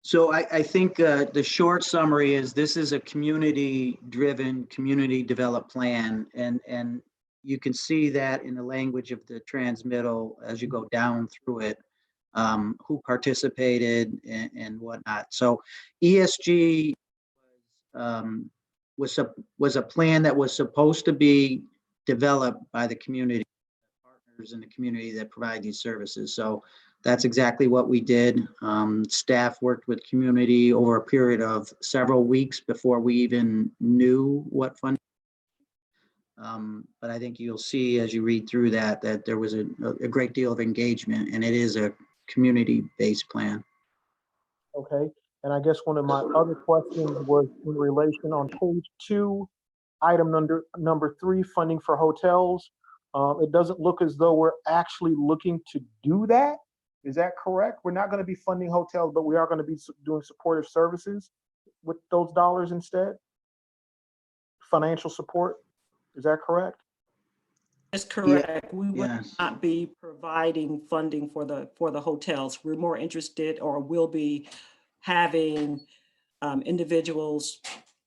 So I think the short summary is this is a community-driven, community-developed plan. And you can see that in the language of the transmittal as you go down through it, who participated and whatnot. So ESG was a plan that was supposed to be developed by the community partners in the community that provide these services. So that's exactly what we did. Staff worked with community over a period of several weeks before we even knew what funding. But I think you'll see as you read through that there was a great deal of engagement, and it is a community-based plan. Okay, and I guess one of my other questions was in relation on page 2, item number 3, funding for hotels. It doesn't look as though we're actually looking to do that. Is that correct? We're not going to be funding hotels, but we are going to be doing supportive services with those dollars instead? Financial support, is that correct? That's correct. We will Yes. not be providing funding for the hotels. We're more interested, or will be having individuals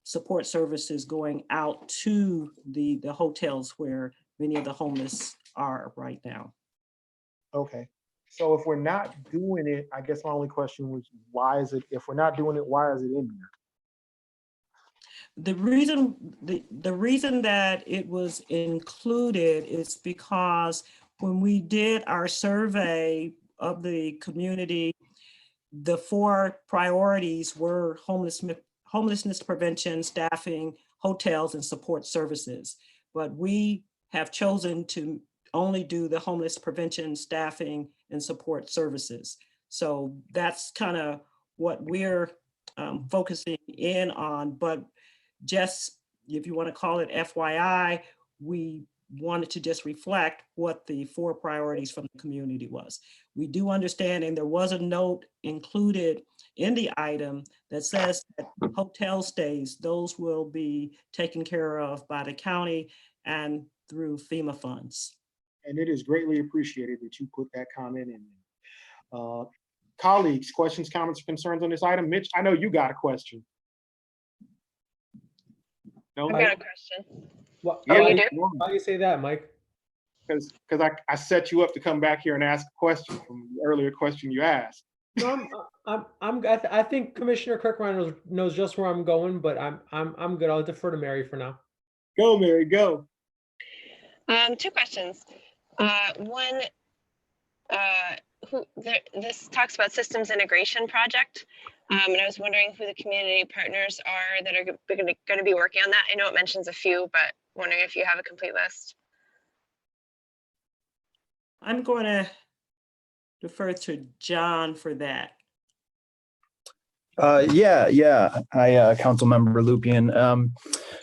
support services going out to the hotels where many of the homeless are right now. Okay. So if we're not doing it, I guess my only question was, why is it, if we're not doing it, why is it in here? The reason that it was included is because when we did our survey of the community, the 4 priorities were homelessness prevention, staffing, hotels, and support services. But we have chosen to only do the homeless prevention, staffing, and support services. So that's kind of what we're focusing in on. But just, if you want to call it FYI, we wanted to just reflect what the 4 priorities from the community was. We do understand, and there was a note included in the item that says that hotel stays, those will be taken care of by the county and through FEMA funds. And it is greatly appreciated that you put that comment in there. Colleagues, questions, comments, or concerns on this item? Mitch, I know you got a question. No, I've got a question. What, Yeah, you do? why do you say that, Mike? Because I set you up to come back here and ask a question from the earlier question you asked. No, I think Commissioner Kirkmeyer knows just where I'm going, but I'm good. I'll defer to Mary for now. Go, Mary, go. 2 questions. One, this talks about systems integration project. And I was wondering who the community partners are that are going to be working on that. I know it mentions a few, but wondering if you have a complete list. I'm going to defer to John for that. Yeah. Hi, Council Member Lupien.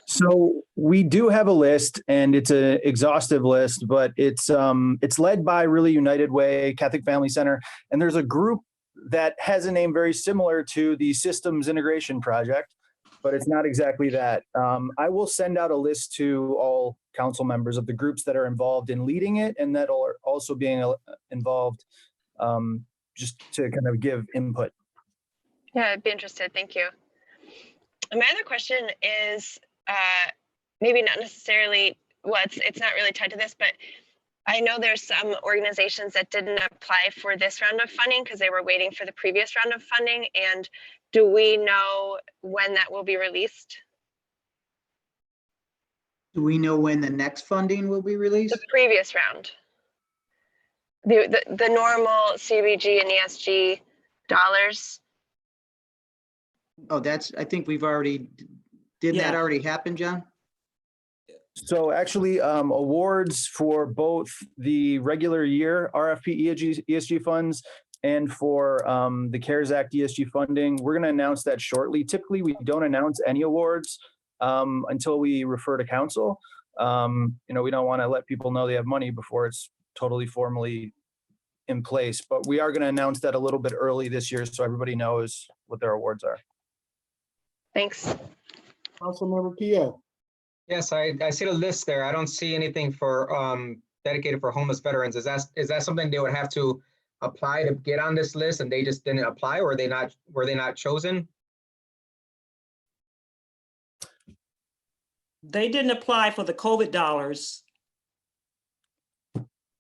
So we do have a list, and it's an exhaustive list, but it's led by Really United Way, Catholic Family Center, and there's a group that has a name very similar to the Systems Integration Project, but it's not exactly that. I will send out a list to all council members of the groups that are involved in leading it and that are also being involved, just to kind of give input. Yeah, I'd be interested. Thank you. And my other question is maybe not necessarily, well, it's not really tied to this, but I know there's some organizations that didn't apply for this round of funding because they were waiting for the previous round of funding. And do we know when that will be released? Do we know when the next funding will be released? The previous round. The normal CDBG and ESG dollars. Oh, I think we've already, did that already happen, John? So actually, awards for both the regular year RFP ESG funds and for the CARES Act ESG funding, we're going to announce that shortly. Typically, we don't announce any awards until we refer to council. We don't want to let people know they have money before it's totally formally in place. But we are going to announce that a little bit early this year so everybody knows what their awards are. Thanks. Councilmember Pio. Yes, I see the list there. I don't see anything for dedicated for homeless veterans. Is that something they would have to apply to get on this list and they just didn't apply, or were they not chosen? They didn't apply for the COVID dollars.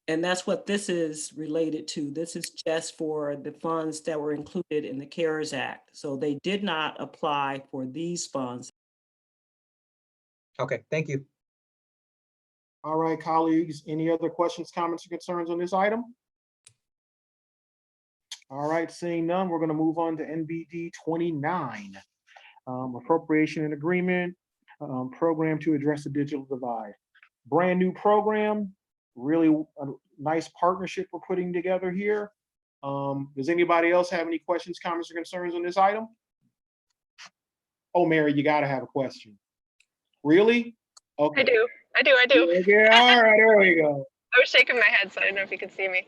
And that's what this is related to. This is just for the funds that were included in the CARES Act. So they did not apply for these funds. Okay, thank you. All right, colleagues, any other questions, comments, or concerns on this item? All right, seeing none, we're going to move on to NBD 29, Appropriation and Agreement, Program to Address the Digital Divide. Brand new program, really a nice partnership we're putting together here. Does anybody else have any questions, comments, or concerns on this item? Oh, Mary, you got to have a question. Really? Okay. I do. Okay, all right, there we go. I was shaking my head, so I don't know if you could see me.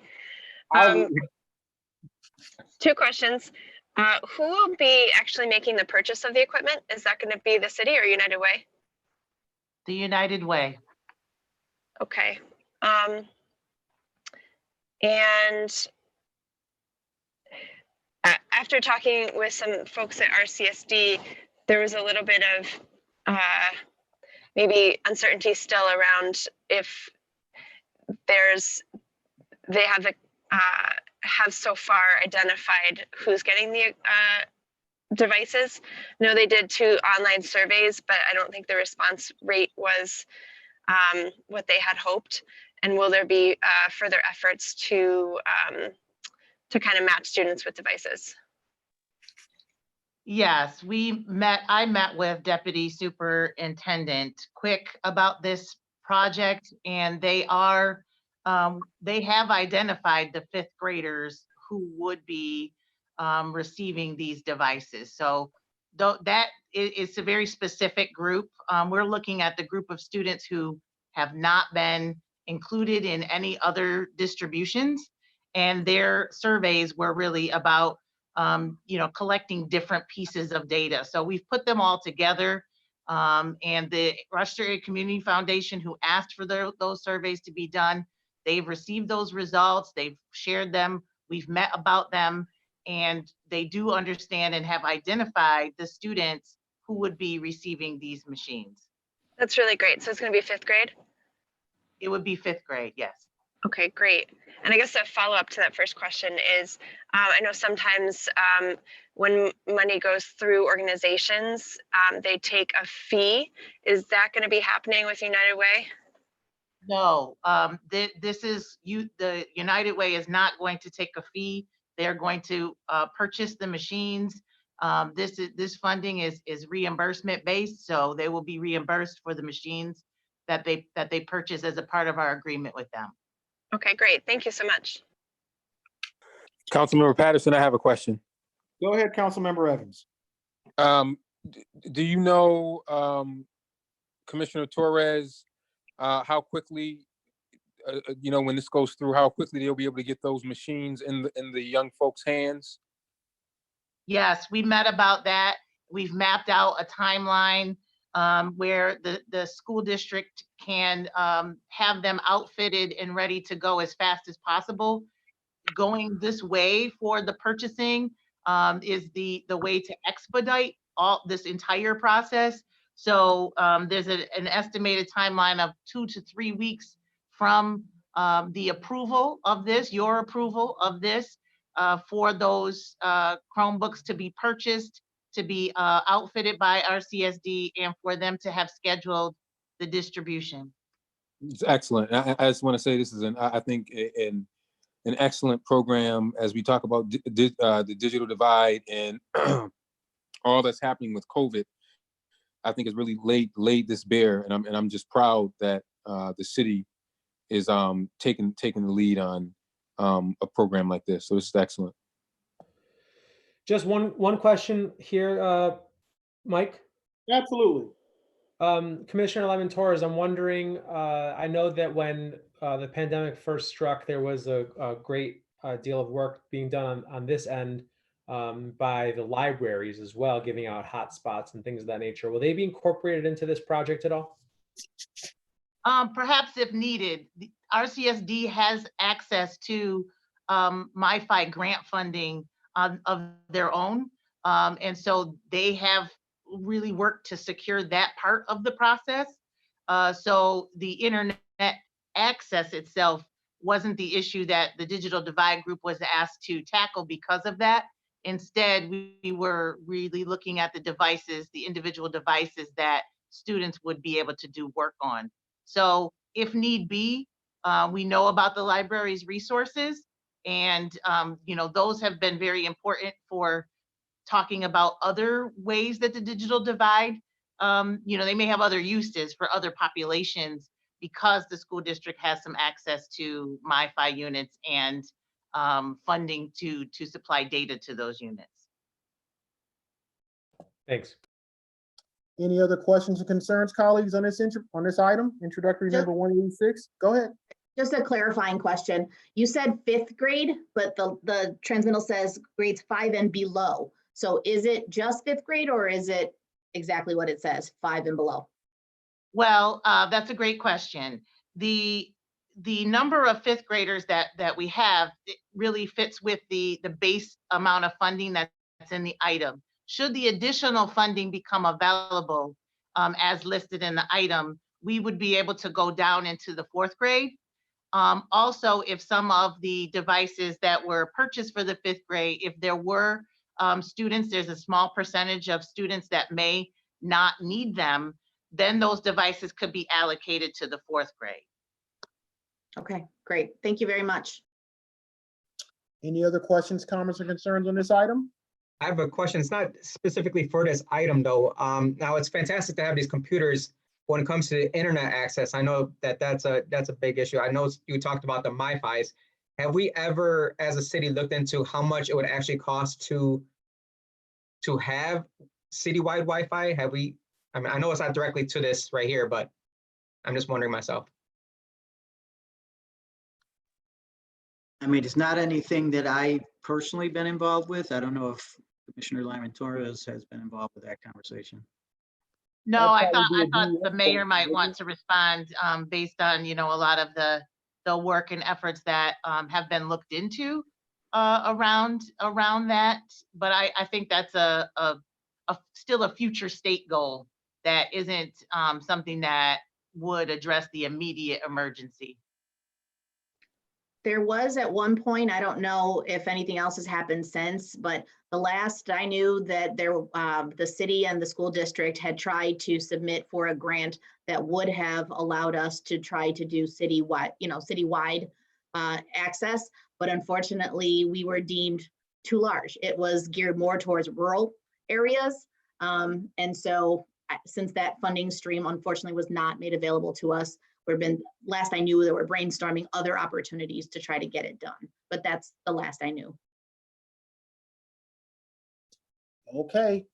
Two questions. Who will be actually making the purchase of the equipment? Is that going to be the city or United Way? The United Way. Okay. And after talking with some folks at RCSD, there was a little bit of maybe uncertainty still around if they have so far identified who's getting the devices. No, they did 2 online surveys, but I don't think the response rate was what they had hoped. And will there be further efforts to kind of match students with devices? Yes, I met with Deputy Superintendent Quick about this project, and they have identified the 5th graders who would be receiving these devices. So that is a very specific group. We're looking at the group of students who have not been included in any other distributions, and their surveys were really about collecting different pieces of data. So we've put them all together, and the Rochester Area Community Foundation, who asked for those surveys to be done, they've received those results, they've shared them, we've met about them, and they do understand and have identified the students who would be receiving these machines. That's really great. So it's going to be 5th grade? It would be 5th grade, yes. Okay, great. And I guess a follow-up to that first question is, I know sometimes when money goes through organizations, they take a fee. Is that going to be happening with United Way? No, the United Way is not going to take a fee. They're going to purchase the machines. This funding is reimbursement based, so they will be reimbursed for the machines that they purchase as a part of our agreement with them. Okay, great. Thank you so much. Councilmember Patterson, I have a question. Go ahead, Councilmember Evans. Do you know, Commissioner Torres, how quickly, when this goes through, how quickly they'll be able to get those machines in the young folks' hands? Yes, we met about that. We've mapped out a timeline where the school district can have them outfitted and ready to go as fast as possible. Going this way for the purchasing is the way to expedite this entire process. So there's an estimated timeline of 2 to 3 weeks from the approval of this, your approval of this, for those Chromebooks to be purchased, to be outfitted by RCSD, and for them to have scheduled the distribution. It's excellent. I just want to say this is I think an excellent program as we talk about the digital divide and all that's happening with COVID. I think it's really laid this bare, and I'm just proud that the city is taking the lead on a program like this. So it's excellent. Just one question here, Mike. Absolutely. Commissioner Lemon Torres, I'm wondering, I know that when the pandemic first struck, there was a great deal of work being done on this end by the libraries as well, giving out hotspots and things of that nature. Will they be incorporated into this project at all? Perhaps if needed. The RCSD has access to MiFi grant funding of their own. And so they have really worked to secure that part of the process. So the internet access itself wasn't the issue that the Digital Divide Group was asked to tackle because of that. Instead, we were really looking at the devices, the individual devices that students would be able to do work on. So if need be, we know about the library's resources, and those have been very important for talking about other ways that the digital divide, they may have other uses for other populations because the school district has some access to MiFi units and funding to supply data to those units. Thanks. Any other questions or concerns, colleagues, on this item, introductory number 186? Go ahead. Just a clarifying question. You said 5th grade, but the transmittal says grades 5 and below. So is it just 5th grade, or is it exactly what it says, 5 and below? Well, that's a great question. The number of 5th graders that we have, it really fits with the base amount of funding that's in the item. Should the additional funding become available as listed in the item, we would be able to go down into the 4th grade. Also, if some of the devices that were purchased for the 5th grade, if there were students, there's a small percentage of students that may not need them, then those devices could be allocated to the 4th grade. Okay, great. Thank you very much. Any other questions, comments, or concerns on this item? I have a question. It's not specifically for this item though. Now it's fantastic to have these computers when it comes to internet access. I know that that's a big issue. I know you talked about the MiFis. Have we ever, as a city, looked into how much it would actually cost to have citywide Wi-Fi? Have we? I mean, I know it's not directly to this right here, but I'm just wondering myself. I mean, it's not anything that I personally been involved with. I don't know if Commissioner Lyman Torres has been involved with that conversation. No, I thought the mayor might want to respond based on, a lot of the work and efforts that have been looked into around that. But I think that's still a future state goal that isn't something that would address the immediate emergency. There was at one point, I don't know if anything else has happened since, but the last I knew that the city and the school district had tried to submit for a grant that would have allowed us to try to do citywide access. But unfortunately, we were deemed too large. It was geared more towards rural areas. And so since that funding stream unfortunately was not made available to us, last I knew, they were brainstorming other opportunities to try to get it done, but that's the last I knew. Okay,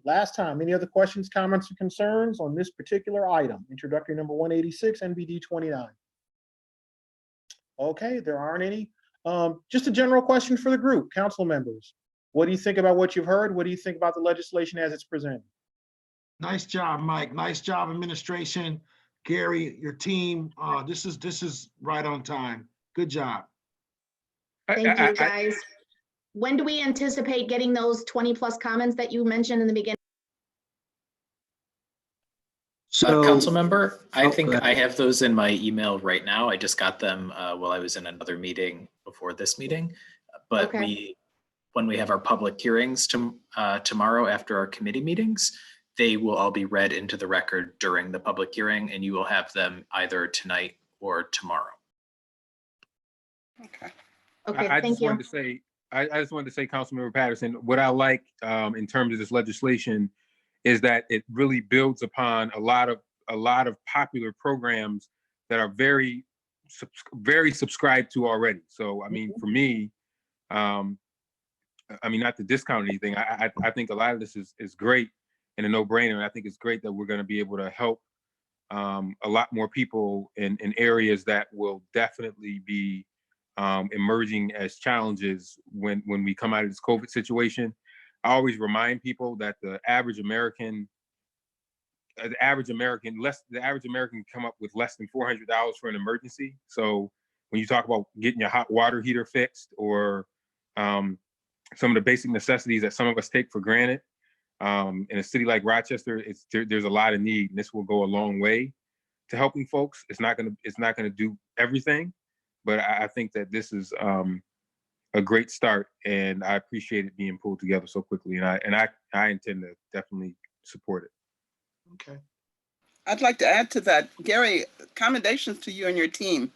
last time, any other questions, comments, or concerns on this particular item? Introductory number 186, NBD 29. Okay, there aren't any. Just a general question for the group, council members. What do you think about what you've heard? What do you think about the legislation as it's presented? Nice job, Mike. Nice job, administration. Gary, your team, this is right on time. Good job. Thank you, guys. When do we anticipate getting those 20+ comments that you mentioned in the beginning? So, council member, I think I have those in my email right now. I just got them while I was in another meeting before this meeting. But when we have our public hearings tomorrow after our committee meetings, they will all be read into the record during the public hearing, and you will have them either tonight or tomorrow. Okay. Okay, I thank just wanted to say, I just wanted to say, Councilmember Patterson, what I like in terms of this legislation is that it really builds upon a lot of popular programs that are very subscribed to already. So, I mean, for me, I mean, not to discount anything, I think a lot of this is great and a no-brainer. And I think it's great that we're going to be able to help a lot more people in areas that will definitely be emerging as challenges when we come out of this COVID situation. I always remind people that the average American come up with less than $400 for an emergency. So when you talk about getting your hot water heater fixed, or some of the basic necessities that some of us take for granted. In a city like Rochester, there's a lot of need, and this will go a long way to helping folks. It's not gonna do everything, but I think that this is a great start, and I appreciate it being pulled together so quickly. And I intend to definitely support it. Okay. I'd like to add to that, Gary, commendations to you and your team.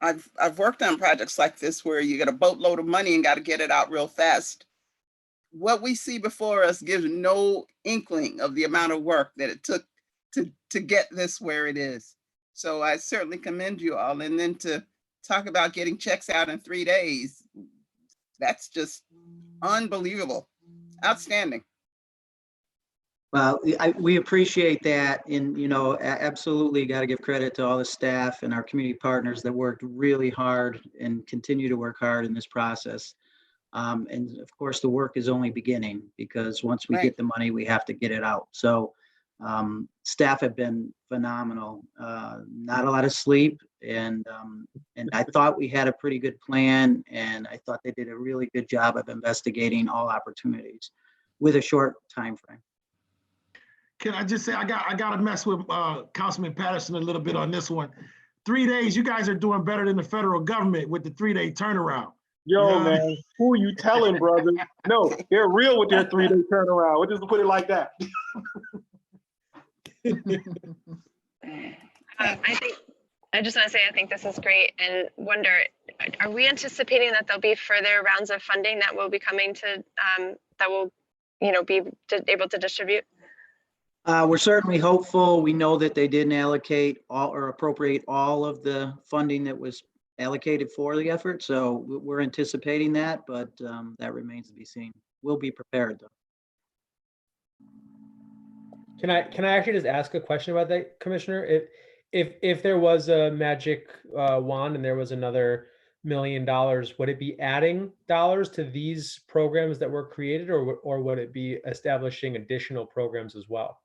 I've worked on projects like this where you get a boatload of money and got to get it out real fast. What we see before us gives no inkling of the amount of work that it took to get this where it is. So I certainly commend you all. And then to talk about getting checks out in 3 days, that's just unbelievable. Outstanding. Well, we appreciate that, and absolutely got to give credit to all the staff and our community partners that worked really hard and continue to work hard in this process. And of course, the work is only beginning, because once we get the money, we have to get it out. So staff have been phenomenal. Not a lot of sleep, and I thought we had a pretty good plan, and I thought they did a really good job of investigating all opportunities with a short time frame. Can I just say, I got to mess with Councilman Patterson a little bit on this one. 3 days, you guys are doing better than the federal government with the 3-day turnaround. Yo, man, who you telling, brother? No, they're real with their 3-day turnaround. We'll just put it like that. I just want to say I think this is great, and wonder, are we anticipating that there'll be further rounds of funding that will be coming to that will be able to distribute? We're certainly hopeful. We know that they didn't allocate all or appropriate all of the funding that was allocated for the effort. So we're anticipating that, but that remains to be seen. We'll be prepared though. Can I actually just ask a question about that, Commissioner? If there was a magic wand and there was another $1 million, would it be adding dollars to these programs that were created, or would it be establishing additional programs as well?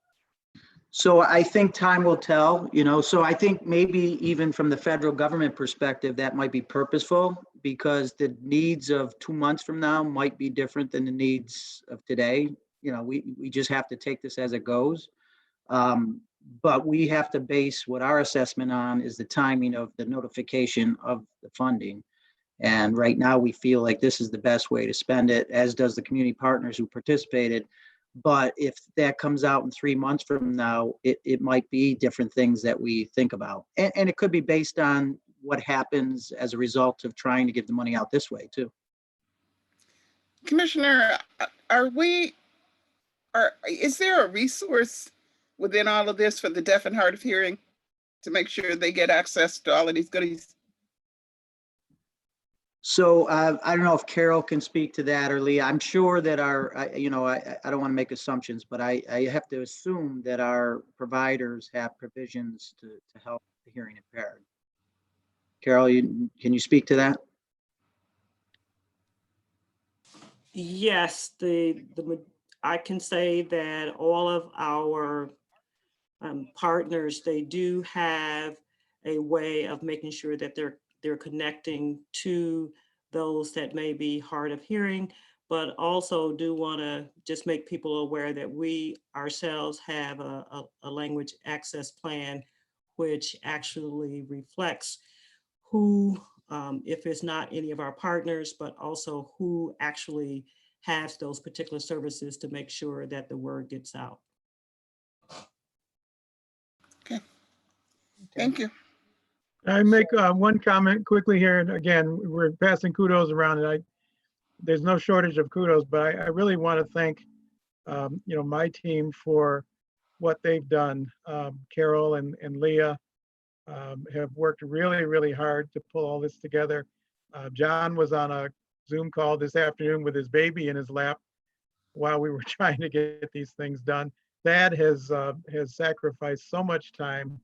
So I think time will tell, so I think maybe even from the federal government perspective, that might be purposeful, because the needs of 2 months from now might be different than the needs of today. We just have to take this as it goes. But we have to base what our assessment on is the timing of the notification of the funding. And right now we feel like this is the best way to spend it, as does the community partners who participated. But if that comes out in 3 months from now, it might be different things that we think about. And it could be based on what happens as a result of trying to get the money out this way too. Commissioner, is there a resource within all of this for the deaf and hard of hearing to make sure they get access to all of these goodies? So I don't know if Carol can speak to that, or Lee. I'm sure that I don't want to make assumptions, but I have to assume that our providers have provisions to help the hearing impaired. Carol, can you speak to that? Yes, I can say that all of our partners, they do have a way of making sure that they're connecting to those that may be hard of hearing, but also do want to just make people aware that we ourselves have a language access plan, which actually reflects who, if it's not any of our partners, but also who actually has those particular services to make sure that the word gets out. Okay, thank you. I make one comment quickly here, and again, we're passing kudos around, and there's no shortage of kudos, but I really want to thank my team for what they've done. Carol and Leah have worked really, really hard to pull all this together. John was on a Zoom call this afternoon with his baby in his lap while we were trying to get these things done. Thad has sacrificed so much time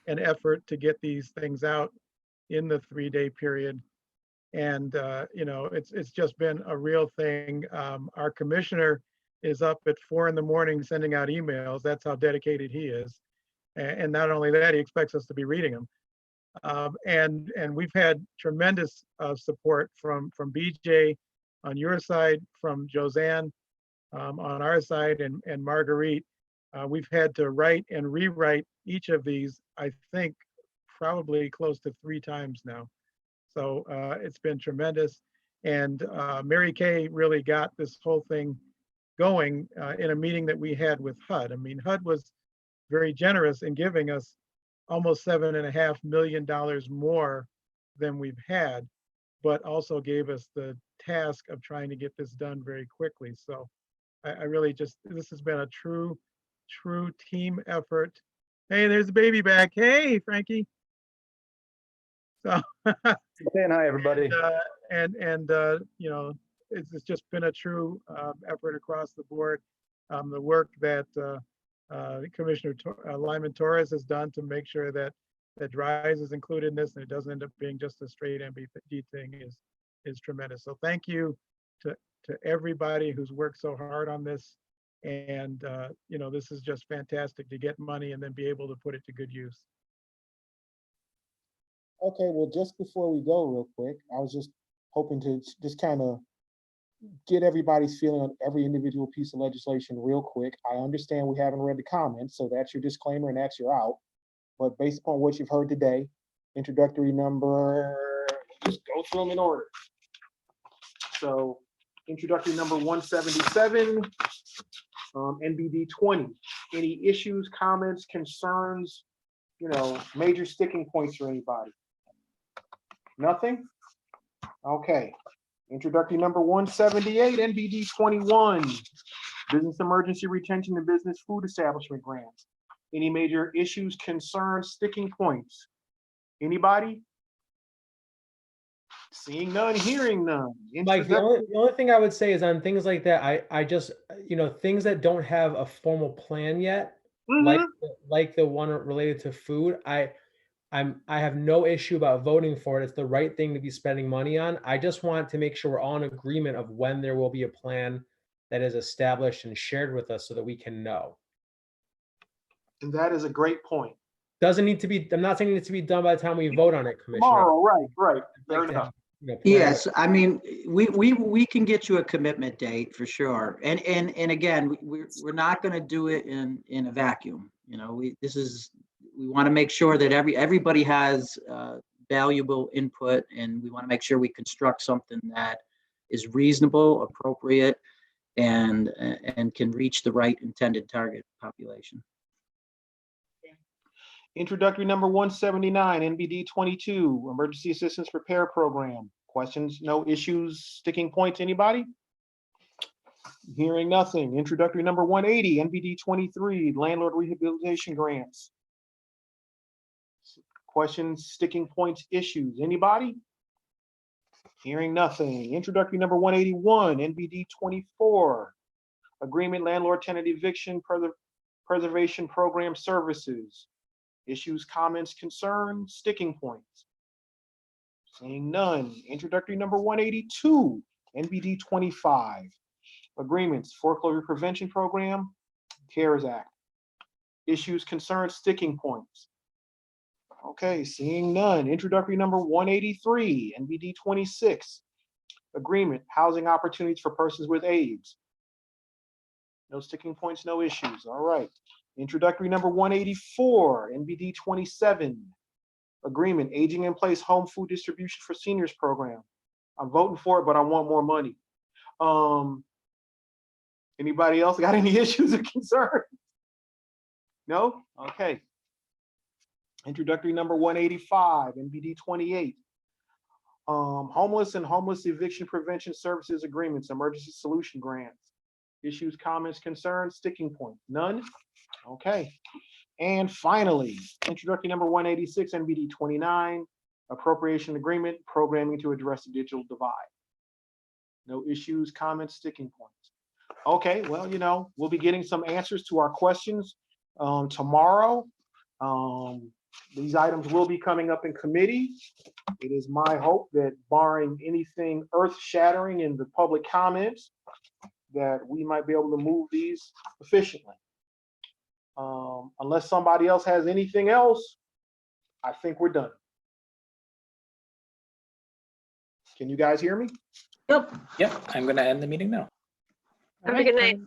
and effort to get these things out in the 3-day period. And, it's just been a real thing. Our commissioner is up at 4 a.m. sending out emails. That's how dedicated he is. And not only that, he expects us to be reading them. And we've had tremendous support from BJ on your side, from Josanne on our side, and Marguerite. We've had to write and rewrite each of these, I think, probably close to 3 times now. So it's been tremendous. And Mary Kay really got this whole thing going in a meeting that we had with HUD. I mean, HUD was very generous in giving us almost $7.5 million more than we've had, but also gave us the task of trying to get this done very quickly. So I really just, this has been a true team effort. Hey, there's the baby back. Hey, Frankie. So saying hi, everybody. And you know, it's just been a true effort across the board. The work that Commissioner Lyman Torres has done to make sure that DRIVES is included in this and it doesn't end up being just a straight MBD thing is tremendous. So thank you to everybody who's worked so hard on this. And you know, this is just fantastic to get money and then be able to put it to good use. Okay, well, just before we go real quick, I was just hoping to just kind of get everybody's feeling on every individual piece of legislation real quick. I understand we haven't read the comments, so that's your disclaimer and that's your out. But based upon what you've heard today, introductory number, just go through them in order. So introductory number 177, NBD 20. Any issues, comments, concerns, you know, major sticking points for anybody? Nothing? Okay. Introductory number 178, NBD 21, Business Emergency Retention and Business Food Establishment Grants. Any major issues, concerns, sticking points? Anybody? Seeing none, hearing none. Mike, the only thing I would say is on things like that, I just, you know, things that don't have a formal plan yet, like the one related to food, I have no issue about voting for it. It's the right thing to be spending money on. I just want to make sure we're all in agreement of when there will be a plan that is established and shared with us so that we can know. And that is a great point. Doesn't need to be, I'm not saying it needs to be done by the time we vote on it, Commissioner. Tomorrow, right. Fair enough. Yes, I mean, we can get you a commitment date for sure. And again, we're not going to do it in a vacuum. You know, we want to make sure that everybody has valuable input, and we want to make sure we construct something that is reasonable, appropriate, and can reach the right intended target population. Introductory number 179, NBD 22, Emergency Assistance Repair Program. Questions, no issues, sticking points, anybody? Hearing nothing. Introductory number 180, NBD 23, Landlord Rehabilitation Grants. Questions, sticking points, issues, anybody? Hearing nothing. Introductory number 181, NBD 24, Agreement Landlord Tenant Eviction Preservation Program Services. Issues, comments, concerns, sticking points. Seeing none. Introductory number 182, NBD 25. Agreements, Foreclosure Prevention Program, CARES Act. Issues, concerns, sticking points. Okay, seeing none. Introductory number 183, NBD 26. Agreement, Housing Opportunities for Persons with AIDS. No sticking points, no issues. All right. Introductory number 184, NBD 27, Agreement, Aging in Place Home Food Distribution for Seniors Program. I'm voting for it, but I want more money. Anybody else got any issues or concerns? No? Okay. Introductory number 185, NBD 28, Homeless and Homeless Eviction Prevention Services Agreements, Emergency Solution Grants. Issues, comments, concerns, sticking points, none? Okay. And finally, introductory number 186, NBD 29, Appropriation Agreement, Programming to Address the Digital Divide. No issues, comments, sticking points. Okay, well, you know, we'll be getting some answers to our questions tomorrow. These items will be coming up in committee. It is my hope that barring anything earth-shattering in the public comments, that we might be able to move these efficiently. Unless somebody else has anything else, I think we're done. Can you guys hear me? Yep. Yep, I'm going to end the meeting now. Have a good night.